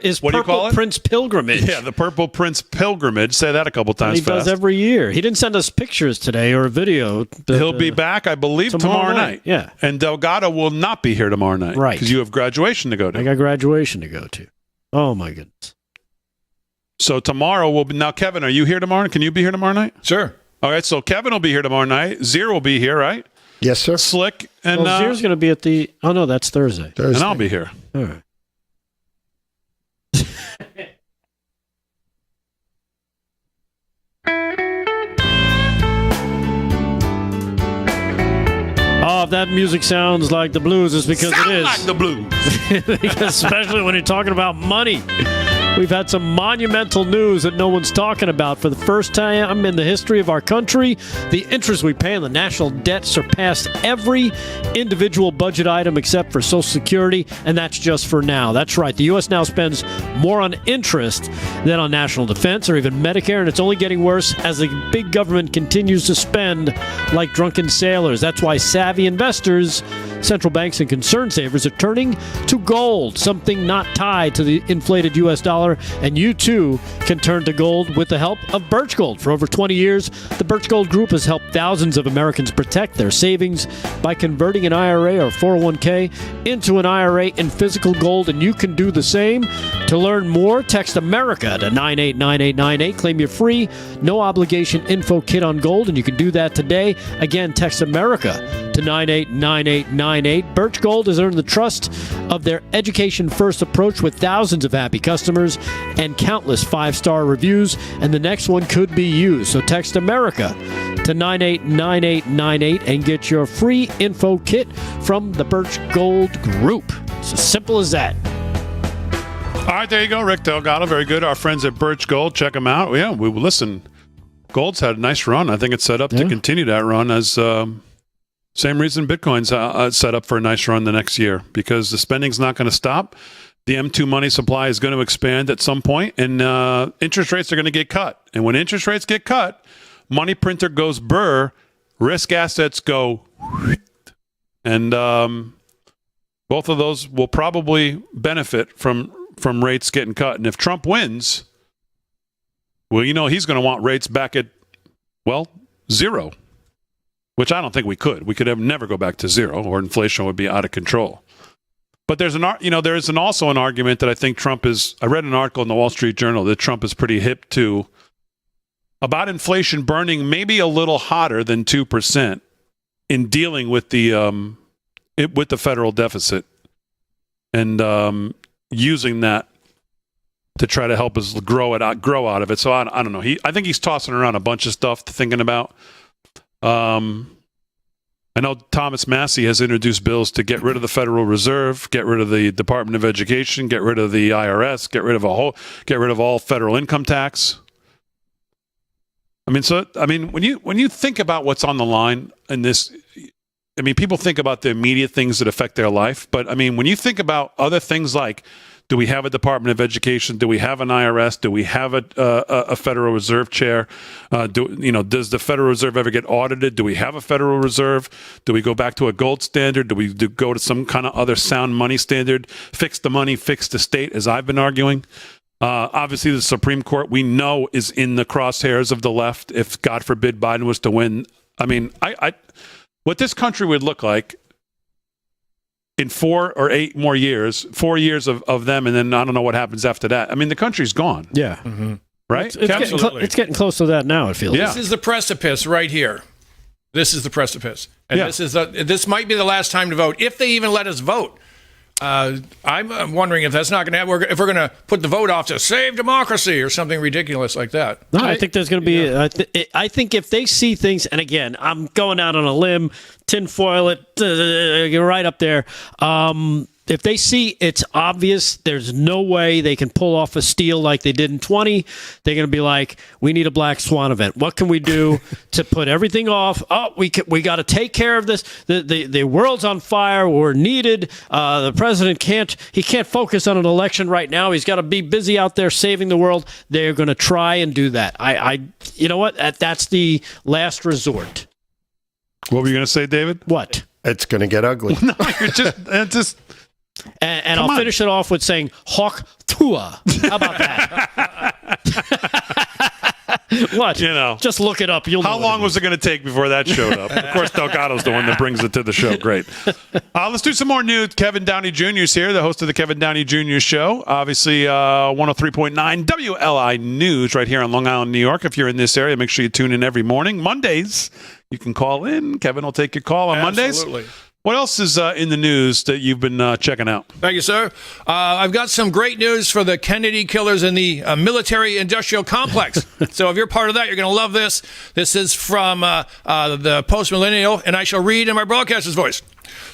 do you call it? Prince pilgrimage. Yeah, the Purple Prince pilgrimage. Say that a couple times. He does every year. He didn't send us pictures today or a video. He'll be back, I believe, tomorrow night. Yeah, and Delgado will not be here tomorrow night, right? Because you have graduation to go to. I got graduation to go to. Oh my goodness. So tomorrow will be. Now, Kevin, are you here tomorrow? Can you be here tomorrow night? Sure. All right. So Kevin will be here tomorrow night. Zir will be here, right? Yes, sir. Slick and Zir's going to be at the. Oh no, that's Thursday. And I'll be here. All right. Oh, if that music sounds like the blues, it's because it is. Like the blues. Especially when you're talking about money. We've had some monumental news that no one's talking about. For the first time in the history of our country, the interest we pay on the national debt surpassed every individual budget item except for Social Security, and that's just for now. That's right. The U.S. now spends more on interest than on national defense or even Medicare, and it's only getting worse as the big government continues to spend like drunken sailors. That's why savvy investors, central banks, and concerned savers are turning to gold, something not tied to the inflated U.S. dollar. And you, too, can turn to gold with the help of Birch Gold. For over 20 years, the Birch Gold Group has helped thousands of Americans protect their savings by converting an IRA or 401k into an IRA in physical gold, and you can do the same. To learn more, text America to 989898. Claim your free, no-obligation info kit on gold, and you can do that today. Again, text America to 989898. Birch Gold has earned the trust of their education-first approach with thousands of happy customers and countless 5-star reviews, and the next one could be you. So text America to 989898 and get your free info kit from the Birch Gold Group. It's as simple as that. All right, there you go, Rick Delgado. Very good. Our friends at Birch Gold, check them out. Yeah, we listen. Gold's had a nice run. I think it's set up to continue that run as same reason Bitcoin's set up for a nice run the next year, because the spending's not going to stop. The M2 money supply is going to expand at some point, and interest rates are going to get cut. And when interest rates get cut, money printer goes burr, risk assets go, and both of those will probably benefit from rates getting cut. And if Trump wins, well, you know he's going to want rates back at, well, zero, which I don't think we could. We could never go back to zero, or inflation would be out of control. But there's also an argument that I think Trump is. I read an article in the Wall Street Journal that Trump is pretty hip to about inflation burning maybe a little hotter than 2% in dealing with the federal deficit, and using that to try to help us grow out of it. So I don't know. I think he's tossing around a bunch of stuff to thinking about. I know Thomas Massey has introduced bills to get rid of the Federal Reserve, get rid of the Department of Education, get rid of the IRS, get rid of all federal income tax. When you think about what's on the line in this, people think about the immediate things that affect their life, but when you think about other things like, do we have a Department of Education? Do we have an IRS? Do we have a Federal Reserve chair? Does the Federal Reserve ever get audited? Do we have a Federal Reserve? Do we go back to a gold standard? Do we go to some kind of other sound money standard? Fix the money, fix the state, as I've been arguing. Obviously, the Supreme Court, we know, is in the crosshairs of the left. If, God forbid, Biden was to win, what this country would look like in 4 or 8 more years, 4 years of them, and then I don't know what happens after that. The country's gone. Yeah. Mm-hmm. Right? It's getting close to that now, it feels. Yeah. This is the precipice right here. This is the precipice. And this might be the last time to vote, if they even let us vote. I'm wondering if that's not going to happen. If we're going to put the vote off to save democracy or something ridiculous like that. No, I think there's going to be. I think if they see things, and again, I'm going out on a limb, tinfoil it right up there. if they see it's obvious, there's no way they can pull off a steal like they did in 20. They're going to be like, we need a black swan event. What can we do to put everything off? Oh, we got to take care of this. The world's on fire. We're needed. The president can't focus on an election right now. He's got to be busy out there saving the world. They're going to try and do that. You know what? That's the last resort. What were you going to say, David? What? It's going to get ugly. No, you're just. And I'll finish it off with saying Hawk Tua. How about that? What? Just look it up. How long was it going to take before that showed up? Of course, Delgado's the one that brings it to the show. Great. Let's do some more news. Kevin Downey Jr. is here, the host of the Kevin Downey Jr. Show. Obviously, 103.9 WLI News right here on Long Island, New York. If you're in this area, make sure you tune in every morning. Mondays, you can call in. Kevin will take your call on Mondays. Absolutely. What else is in the news that you've been checking out? Thank you, sir. I've got some great news for the Kennedy killers in the military-industrial complex. So if you're part of that, you're going to love this. This is from the Post-Millennial, and I shall read in my broadcaster's voice.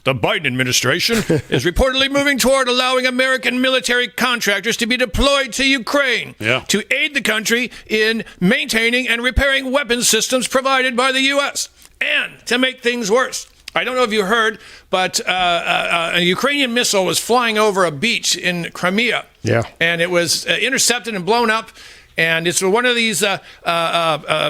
The Biden administration is reportedly moving toward allowing American military contractors to be deployed to Ukraine to aid the country in maintaining and repairing weapons systems provided by the U.S. And to make things worse, I don't know if you heard, but a Ukrainian missile was flying over a beach in Crimea. Yeah. And it was intercepted and blown up. And it's one of these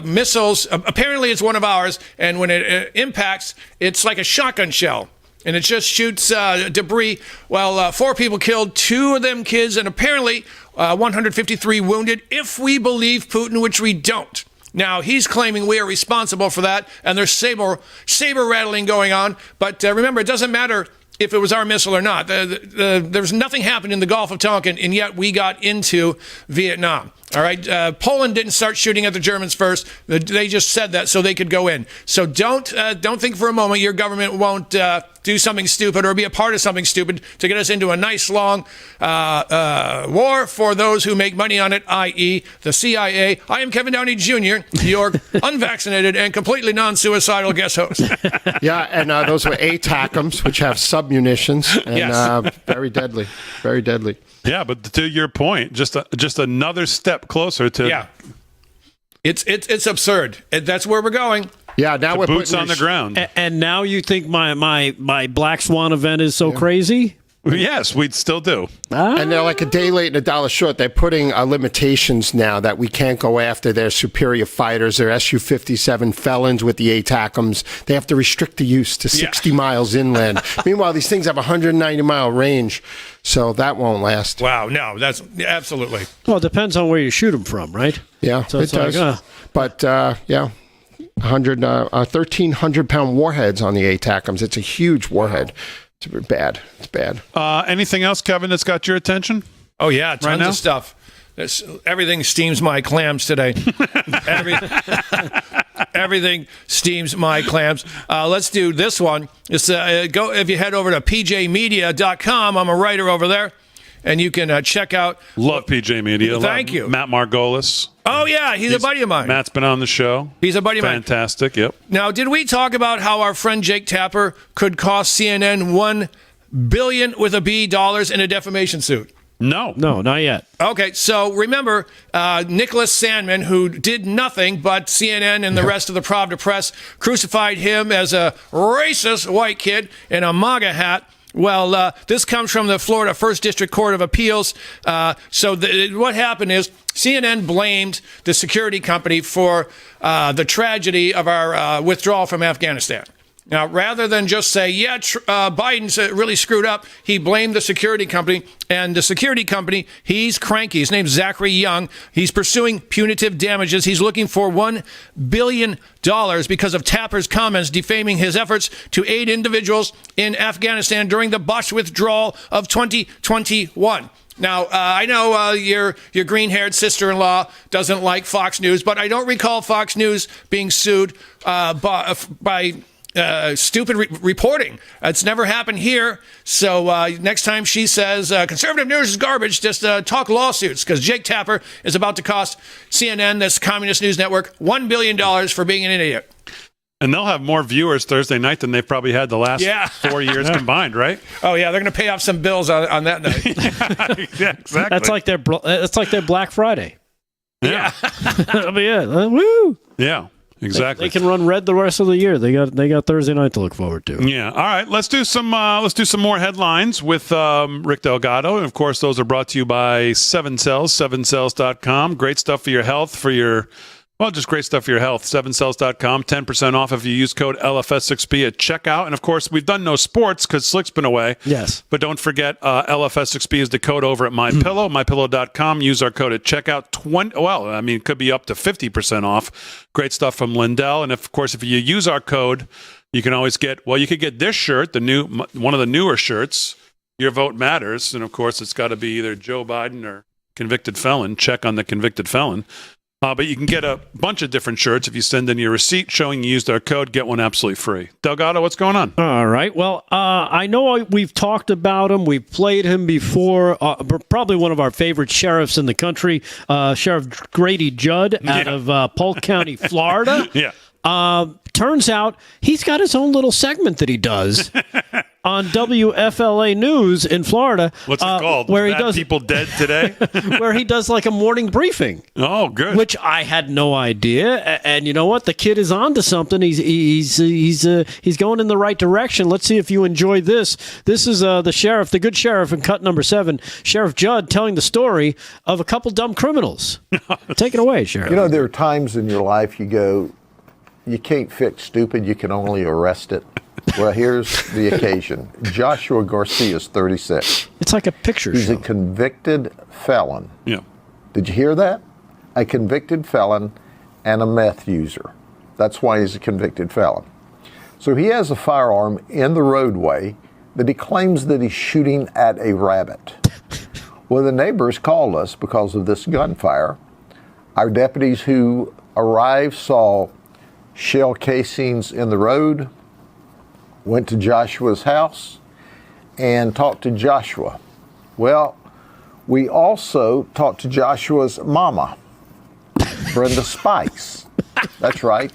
missiles. Apparently, it's one of ours. And when it impacts, it's like a shotgun shell. And it just shoots debris. Well, 4 people killed, 2 of them kids, and apparently 153 wounded, if we believe Putin, which we don't. Now, he's claiming we are responsible for that, and there's saber rattling going on. But remember, it doesn't matter if it was our missile or not. There's nothing happened in the Gulf of Tonkin, and yet we got into Vietnam. All right, Poland didn't start shooting at the Germans first. They just said that so they could go in. So don't think for a moment your government won't do something stupid or be a part of something stupid to get us into a nice long war for those who make money on it, i.e. the CIA. I am Kevin Downey Jr., your unvaccinated and completely non-suicidal guest host. Yeah, and those were ATACMs, which have submunitions, and very deadly, very deadly. Yeah, but to your point, just another step closer to. Yeah, it's absurd. That's where we're going. Yeah, now we're boots on the ground. And now you think my Black Swan event is so crazy? Yes, we still do. And they're like a day late and a dollar short. They're putting limitations now that we can't go after their superior fighters, their Su-57 felons with the ATACMs. They have to restrict the use to 60 miles inland. Meanwhile, these things have a 190-mile range, so that won't last. Wow, no, that's absolutely. Well, it depends on where you shoot them from, right? Yeah, so it does. But, 1,300-pound warheads on the ATACMs. It's a huge warhead. It's bad. It's bad. Anything else, Kevin, that's got your attention? Oh, yeah, tons of stuff. Everything steams my clams today. Everything steams my clams. Let's do this one. It's, go if you head over to pjmedia.com. I'm a writer over there. And you can check out. Love PJ Media. Thank you. Matt Margolis. Oh, yeah. He's a buddy of mine. Matt's been on the show. He's a buddy of mine. Fantastic. Yep. Now, did we talk about how our friend Jake Tapper could cost CNN $1 billion with a B dollars in a defamation suit? No, not yet. Okay, so remember Nicholas Sandmann, who did nothing, but CNN and the rest of the Pravda press crucified him as a racist white kid in a MAGA hat. Well, this comes from the Florida 1st District Court of Appeals. So what happened is CNN blamed the security company for the tragedy of our withdrawal from Afghanistan. Now, rather than just say, Biden's really screwed up, he blamed the security company. And the security company, he's cranky. His name's Zachary Young. He's pursuing punitive damages. He's looking for $1 billion because of Tapper's comments defaming his efforts to aid individuals in Afghanistan during the botched withdrawal of 2021. Now, I know your green-haired sister-in-law doesn't like Fox News, but I don't recall Fox News being sued by stupid reporting. It's never happened here. So next time she says conservative news is garbage, just talk lawsuits, because Jake Tapper is about to cost CNN, this communist news network, $1 billion for being an idiot. And they'll have more viewers Thursday night than they've probably had the last 4 years combined, right? Oh yeah, they're going to pay off some bills on that night. Yeah, exactly. That's like their Black Friday. Yeah. That'll be it. Woo! Yeah, exactly. They can run red the rest of the year. They got Thursday night to look forward to. Yeah. All right. Let's do some more headlines with Rick Delgado, and of course, those are brought to you by 7cells. 7cells.com. Great stuff for your health. Just great stuff for your health. 7cells.com. 10% off if you use code LFS6B at checkout. And of course, we've done no sports because Slick's been away. Yes. But don't forget, LFS6B is the code over at MyPillow. MyPillow.com. Use our code at checkout. It could be up to 50% off. Great stuff from Lindell. And of course, if you use our code, you can always get, you could get this shirt, one of the newer shirts, Your Vote Matters. And of course, it's got to be either Joe Biden or convicted felon. Check on the convicted felon. But you can get a bunch of different shirts if you send in your receipt showing you used our code. Get one absolutely free. Delgado, what's going on? All right. Well, I know we've talked about him. We've played him before. Probably one of our favorite sheriffs in the country, Sheriff Grady Judd out of Polk County, Florida. Yeah. Turns out he's got his own little segment that he does on WFLA News in Florida. What's it called? Where Bad he does people dead today? Where he does like a morning briefing. Oh, good. Which I had no idea. And you know what? The kid is on to something. He's going in the right direction. Let's see if you enjoy this. This is the sheriff, the good sheriff in cut number 7, Sheriff Judd, telling the story of a couple dumb criminals. Take it away, Sheriff. You know, there are times in your life you go, you can't fix stupid, you can only arrest it. Well, here's the occasion. Joshua Garcia is 36. It's like a picture He's show. a convicted felon. Yeah. Did you hear that? A convicted felon and a meth user. That's why he's a convicted felon. So he has a firearm in the roadway that he claims that he's shooting at a rabbit. Well, the neighbors called us because of this gunfire. Our deputies who arrived saw shell casings in the road, went to Joshua's house and talked to Joshua. Well, we also talked to Joshua's mama, Brenda Spikes. That's right.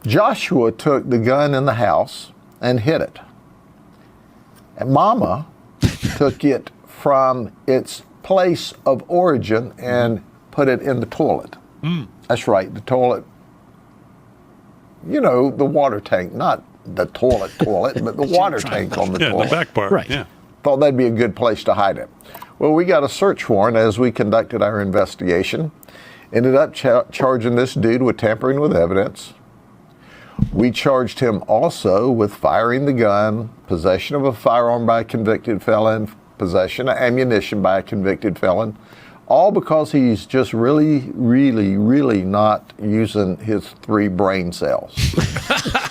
Joshua took the gun in the house and hid it. And mama took it from its place of origin and put it in the toilet. That's right, the toilet. You know, the water tank, not the toilet, but the water tank on the toilet. The back part. Right. Yeah. Thought that'd be a good place to hide it. Well, we got a search warrant as we conducted our investigation. Ended up charging this dude with tampering with evidence. We charged him also with firing the gun, possession of a firearm by a convicted felon, possession of ammunition by a convicted felon, all because he's just really, really, really not using his 3 brain cells.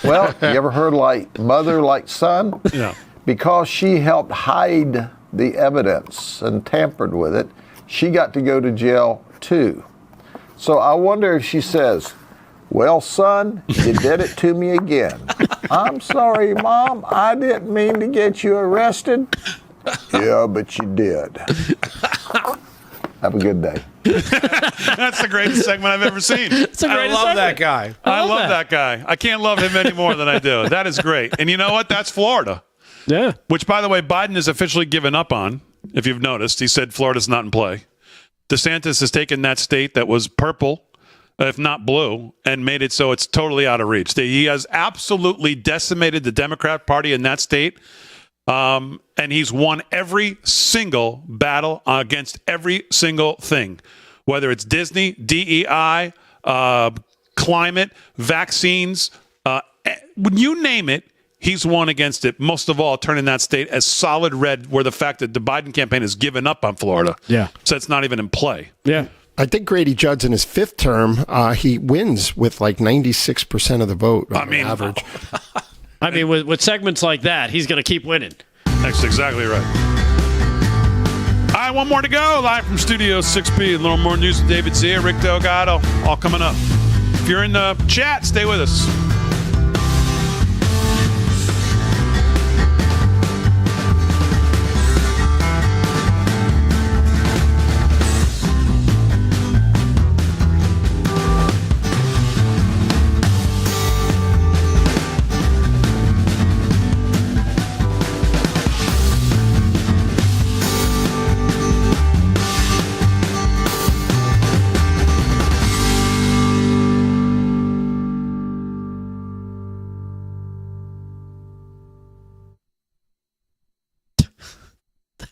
Well, you ever heard like mother like son? Yeah. Because she helped hide the evidence and tampered with it, she got to go to jail too. So I wonder if she says, well, son, you did it to me again. I'm sorry, Mom. I didn't mean to get you arrested. Yeah, but you did. Have a good day. That's the greatest segment I've ever seen. I love that guy. I love that guy. I can't love him any more than I do. That is great. And you know what? That's Florida. Yeah. Which, by the way, Biden has officially given up on, if you've noticed. He said Florida's not in play. DeSantis has taken that state that was purple, if not blue, and made it so it's totally out of reach. He has absolutely decimated the Democrat Party in that state. And he's won every single battle against every single thing, whether it's Disney, DEI, climate, vaccines, when you name it, he's won against it. Most of all, turning that state as solid red, where the fact that the Biden campaign has given up on Florida. Yeah. So it's not even in play. Yeah. I think Grady Judd's in his 5th term. He wins with like 96% of the vote on average. I mean, with segments like that, he's going to keep winning. That's exactly right. All right, one more to go. Live from Studio 6B. A little more news with David Zia, Rick Delgado, all coming up. If you're in the chat, stay with us.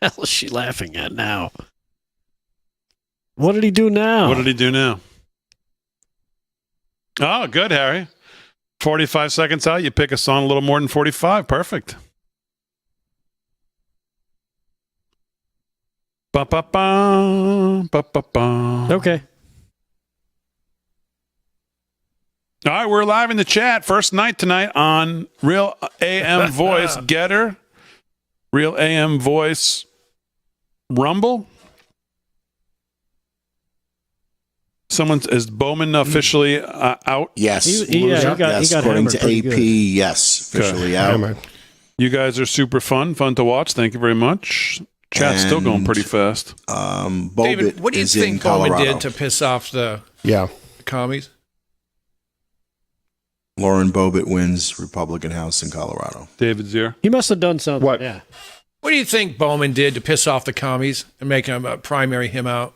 hell is she laughing at now? What did he do now? What did he do now? Oh, good, Harry. 45 seconds out, you pick a song a little more than 45. Perfect. Ba-ba-ba, ba-ba-ba. Okay. All right, we're live in the chat. First night tonight on Real AM Voice Getter, Real AM Voice Rumble. Is Bowman officially out? Yes. He got according to AP, good. yes, officially out. You guys are super fun to watch. Thank you very much. Chat's still going pretty fast. David, what do you think Bowman did to piss off the commies? Lauren Boebert wins Republican House in Colorado. David Zier. He must have done something. What? Yeah. What do you think Bowman did to piss off the commies and make them primary him out?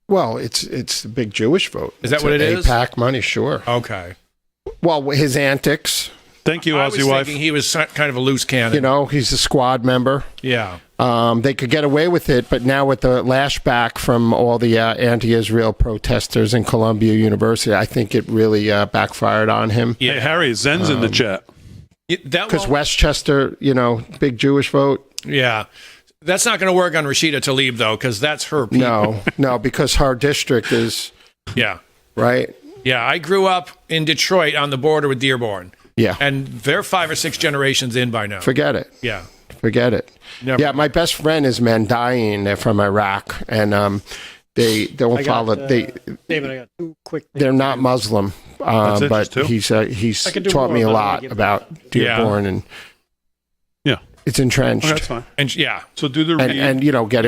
Well, it's the big Jewish vote. Is that what it is? AIPAC money, sure. Okay. Well, his antics. Thank you, I was Aussie wife. thinking he was kind of a loose cannon. You know, he's a squad member. Yeah. They could get away with it, but now with the lashback from all the anti-Israel protesters in Columbia University, I think it really backfired on him. Yeah, Harry, Zen's in the chat. Because Westchester, big Jewish vote. Yeah. That's not going to work on Rashida Tlaib, though, because that's her people. No, because her district is... Yeah. Right? Yeah, I grew up in Detroit on the border with Dearborn. Yeah. And they're 5 or 6 generations in by now. Forget it. Yeah. Forget it. Never. Yeah, my best friend is Mandaean. They're from Iraq, and they don't follow. David, I got 2 quick things. They're not Muslim, but he's taught me a lot about Dearborn, and it's entrenched. Okay, that's fine. And so do the read. And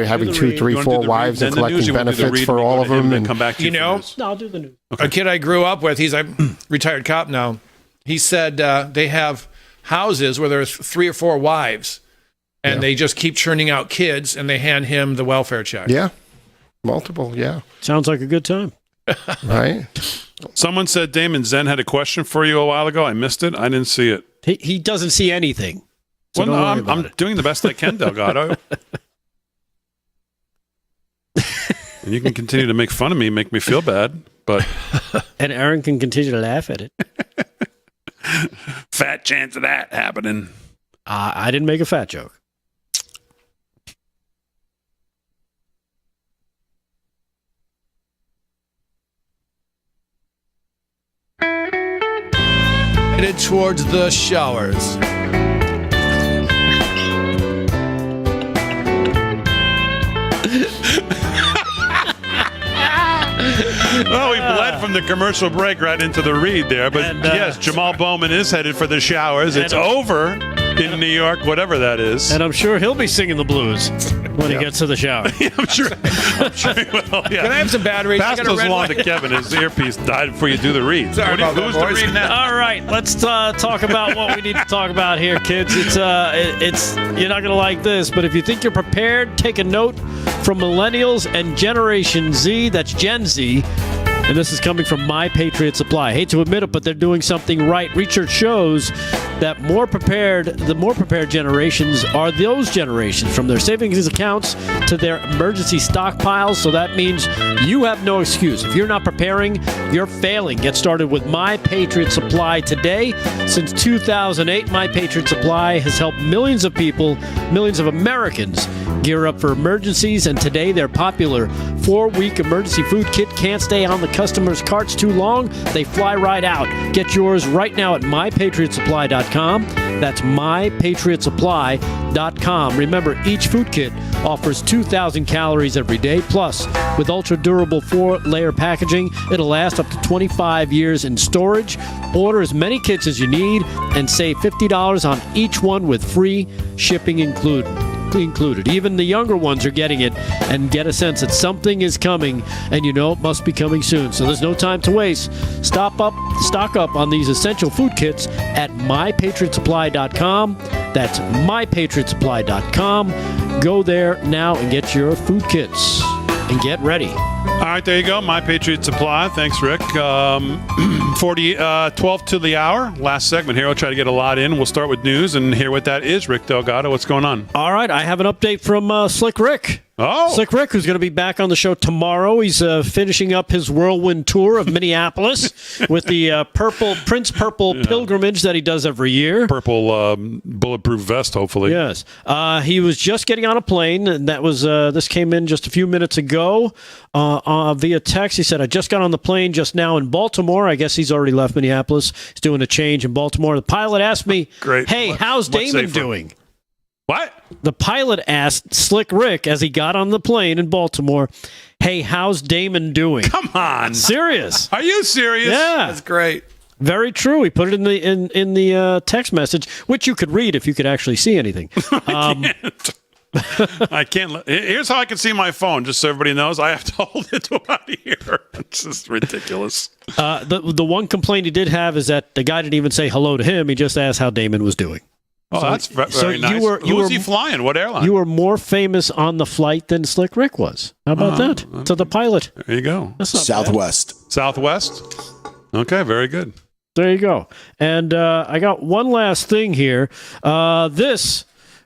having 2, 3, 4 wives and collecting benefits for all of them, and come back to No, I'll do the news. A kid I grew up with, he's a retired cop now. He said they have houses where there's 3 or 4 wives. And they just keep churning out kids, and they hand him the welfare check. Yeah. Multiple, yeah. Sounds like a good time. Right? Someone said Damon Zen had a question for you a while ago. I missed it. I didn't see it. He doesn't see anything. So well, no, I'm doing the best I can, Delgado. And you can continue to make fun of me, make me feel bad, but... And Aaron can continue to laugh at it. Fat chance of that happening. I didn't make a fat joke. Headed towards the showers. Well, we bled from the commercial break right into the read there. But yes, Jamal Bowman is headed for the showers. It's over in New York, whatever that is. And I'm sure he'll be singing the blues when he gets to the shower. Yeah, I'm sure he will. Yeah. Can I have some batteries? Pass those along to Kevin. His earpiece died before you do the read. Sorry about that, who's the read now? All right, let's talk about what we need to talk about here, kids. It's you're not gonna like this, but if you think you're prepared, take a note from millennials and Generation Z. That's Gen Z. And this is coming from My Patriot Supply. I hate to admit it, but they're doing something right. Research shows that the more prepared generations are those generations, from their savings accounts to their emergency stockpiles. So that means you have no excuse. If you're not preparing, you're failing. Get started with My Patriot Supply today. Since 2008, My Patriot Supply has helped millions of people, millions of Americans, gear up for emergencies. And today, their popular 4-week emergency food kit can't stay on the customers' carts too long. They fly right out. Get yours right now at mypatriotsupply.com. That's mypatriotsupply.com. Remember, each food kit offers 2,000 calories every day. Plus, with ultra-durable 4-layer packaging, it'll last up to 25 years in storage. Order as many kits as you need and save $50 on each one with free shipping included. Even the younger ones are getting it and get a sense that something is coming, and it must be coming soon. So there's no time to waste. Stock up on these essential food kits at mypatriotsupply.com. That's mypatriotsupply.com. Go there now and get your food kits. and get ready. All right, there you go. My Patriot Supply. Thanks, Rick. 12 to the hour. Last segment here. I'll try to get a lot in. We'll start with news and hear what that is. Rick Delgado, what's going on? All right, I have an update from Slick Rick. Oh. Slick Rick, who's going to be back on the show tomorrow. He's finishing up his whirlwind tour of Minneapolis with the Prince Purple pilgrimage that he does every year. Purple bulletproof vest, hopefully. Yes. He was just getting on a plane, and that was this came in just a few minutes ago via text. He said, I just got on the plane just now in Baltimore. I guess he's already left Minneapolis. He's doing a change in Baltimore. The pilot asked me, Great. Hey, how's Damon doing? What? The pilot asked Slick Rick as he got on the plane in Baltimore, hey, how's Damon doing? Come on. Serious. Are you serious? Yeah. That's great. Very true. He put it in the text message, which you could read if you could actually see anything. I can't. Here's how I can see my phone, just so everybody knows. I have to hold it to about here. It's just ridiculous. The one complaint he did have is that the guy didn't even say hello to him. He just asked how Damon was doing. Oh, that's very nice. Who was he flying? What airline? You were more famous on the flight than Slick Rick was. How about that? To the pilot. There you go. That's not Southwest. bad. Southwest? Okay, very good. There you go. And I got one last thing here. This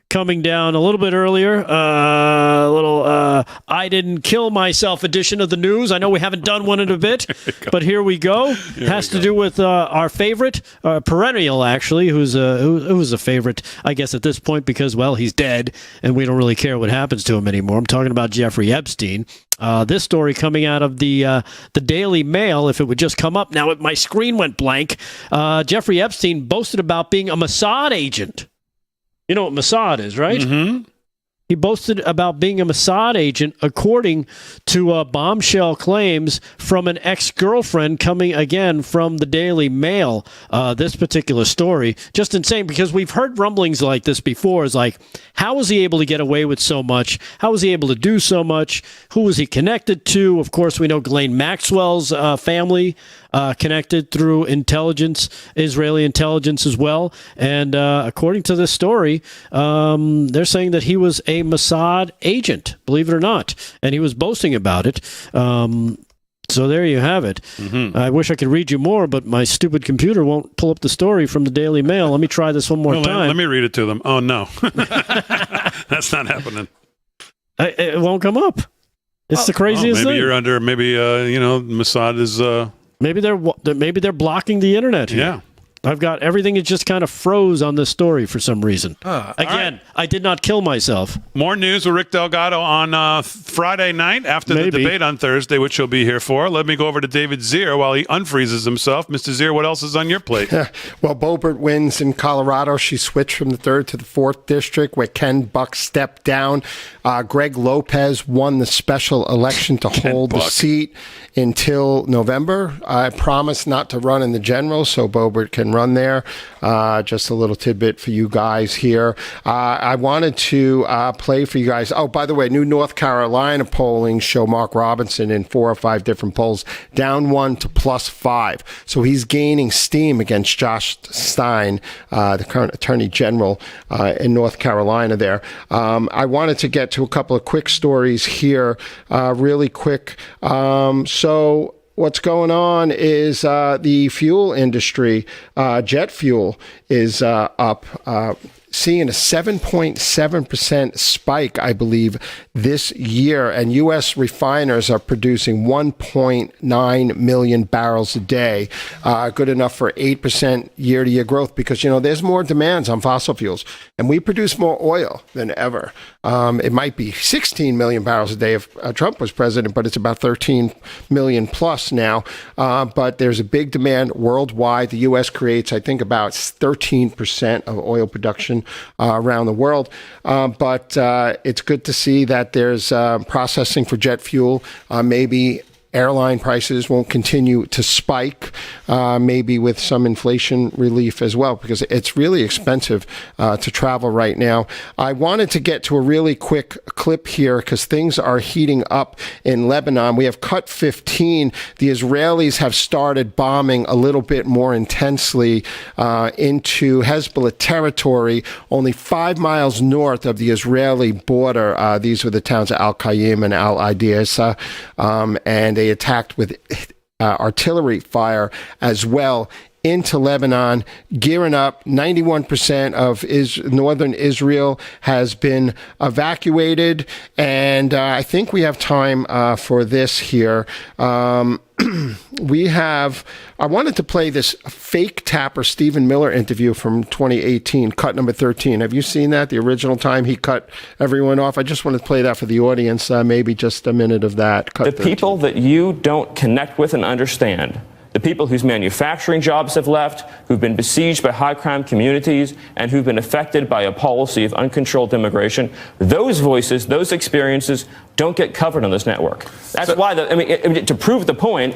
coming down a little bit earlier, I didn't kill myself edition of the news. I know we haven't done one in a bit, but here we go. Has to do with our favorite, perennial actually, who's a favorite, I guess at this point because, well, he's dead and we don't really care what happens to him anymore. I'm talking about Jeffrey Epstein. This story coming out of the Daily Mail, if it would just come up. Now, my screen went blank. Jeffrey Epstein boasted about being a Mossad agent. You know what Mossad is, right? Mm-hmm. He boasted about being a Mossad agent, according to bombshell claims from an ex-girlfriend coming again from the Daily Mail. This particular story, just insane, because we've heard rumblings like this before. It's like, how was he able to get away with so much? How was he able to do so much? Who was he connected to? Of course, we know Ghislaine Maxwell's family connected through intelligence, Israeli intelligence as well. And according to this story, they're saying that he was a Mossad agent, believe it or not, and he was boasting about it. So there you have it. Mm-hmm. I wish I could read you more, but my stupid computer won't pull up the story from the Daily Mail. Let me try this one more time. Let me read it to them. Oh, no. That's not happening. It won't come up. It's the craziest maybe thing. You're under, Mossad is... Maybe they're blocking the internet here. Yeah. I've got everything. It just kind of froze on this story for some reason. Again, right. I did not kill myself. More news with Rick Delgado on Friday night after the debate on Thursday, which he'll be here for. Let me go over to David Zier while he unfreezes himself. Mr. Zier, what else is on your plate? Well, Boebert wins in Colorado. She switched from the 3rd to the 4th district, where Ken Buck stepped down. Greg Lopez won the special election to hold the seat until November. I promised not to run in the general, so Boebert can run there. Just a little tidbit for you guys here. I wanted to play for you guys. Oh, by the way, new North Carolina polling show Mark Robinson in 4 or 5 different polls down 1 to +5. So he's gaining steam against Josh Stein, the current Attorney General in North Carolina there. I wanted to get to a couple of quick stories here really quick. So what's going on is the fuel industry, jet fuel, is up, seeing a 7.7% spike, I believe, this year. And U.S. refiners are producing 1.9 million barrels a day, good enough for 8% year-to-year growth because, there's more demands on fossil fuels. And we produce more oil than ever. It might be 16 million barrels a day if Trump was president, but it's about 13 million plus now. But there's a big demand worldwide. The U.S. creates, I think, about 13% of oil production around the world. But it's good to see that there's processing for jet fuel maybe airline prices won't continue to spike, maybe with some inflation relief as well, because it's really expensive to travel right now. I wanted to get to a really quick clip here because things are heating up in Lebanon. We have cut 15. The Israelis have started bombing a little bit more intensely into Hezbollah territory, only 5 miles north of the Israeli border. These were the towns of Al-Qayyim and Al-Adiyasa, and they attacked with artillery fire as well into Lebanon, gearing up. 91% of northern Israel has been evacuated, and I think we have time for this here. I wanted to play this fake tapper Stephen Miller interview from 2018, cut number 13. Have you seen that? The original time he cut everyone off? I just wanted to play that for the audience, maybe just a minute of that. Cut the 13. People that you don't connect with and understand, the people whose manufacturing jobs have left, who've been besieged by high crime communities, and who've been affected by a policy of uncontrolled immigration, those voices, those experiences don't get covered on this network. That's why, to prove the point,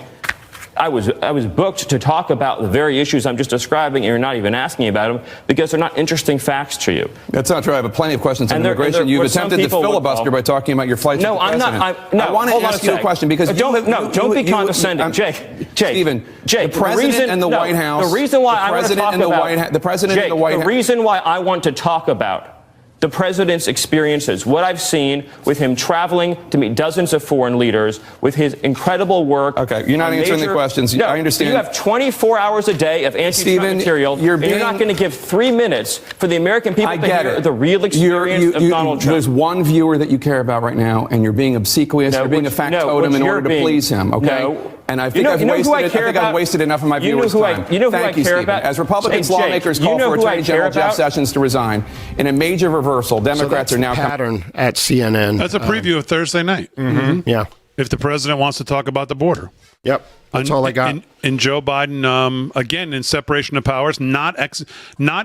I was booked to talk about the very issues I'm just describing, and you're not even asking about them because they're not interesting facts to you. That's not true. I have plenty of questions on immigration. You've attempted to filibuster by talking about your flights. No, I'm not. I want to ask you a question because don't be condescending, Jake. Stephen, Jake, the president and the White House. The reason why I want to talk about the president and the White House. The reason why I want to talk about the president's experiences, what I've seen with him traveling to meet dozens of foreign leaders, with his incredible work. Okay, you're not answering the questions. No, I understand. You have 24 hours a day of anti-Trump material, and you're not going to give 3 minutes for the American people to hear the real experience of Donald Trump. There's one viewer that you care about right now, and you're being obsequious. You're being a factotum in order to please him. Okay. No. And I think I've wasted enough of my viewers' time. Thank you, Stephen. As Republicans, lawmakers call for Attorney General Jeff Sessions to resign. In a major reversal, Democrats are now pattern at CNN. That's a preview of Thursday night. Mm-hmm. Yeah. If the president wants to talk about the border. Yep. That's all I got. And Joe Biden, again, in separation of powers, not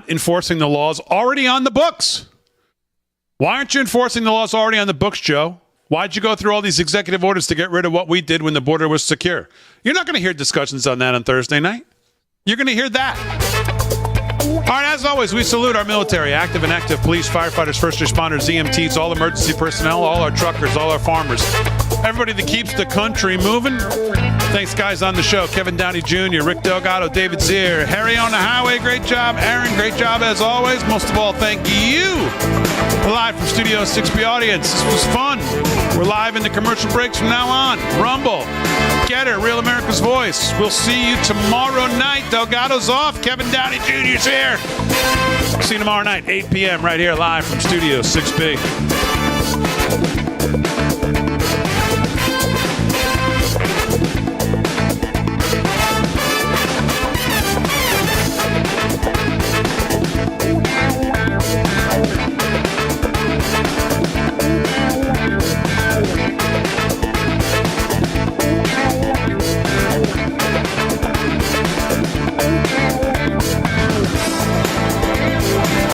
enforcing the laws already on the books. Why aren't you enforcing the laws already on the books, Joe? Why'd you go through all these executive orders to get rid of what we did when the border was secure? You're not going to hear discussions on that on Thursday night. You're going to hear that. All right, as always, we salute our military, active and active police, firefighters, first responders, EMTs, all emergency personnel, all our truckers, all our farmers, everybody that keeps the country moving. Thanks, guys, on the show. Kevin Downey Jr., Rick Delgado, David Zier, Harry on the highway. Great job. Aaron, great job as always. Most of all, thank you. Live from Studio 6B audience. This was fun. We're live in the commercial breaks from now on. Rumble, Getter, Real America's Voice. We'll see you tomorrow night. Delgado's off. Kevin Downey Jr.'s here. See you tomorrow night, 8 p.m. right here live from Studio 6B.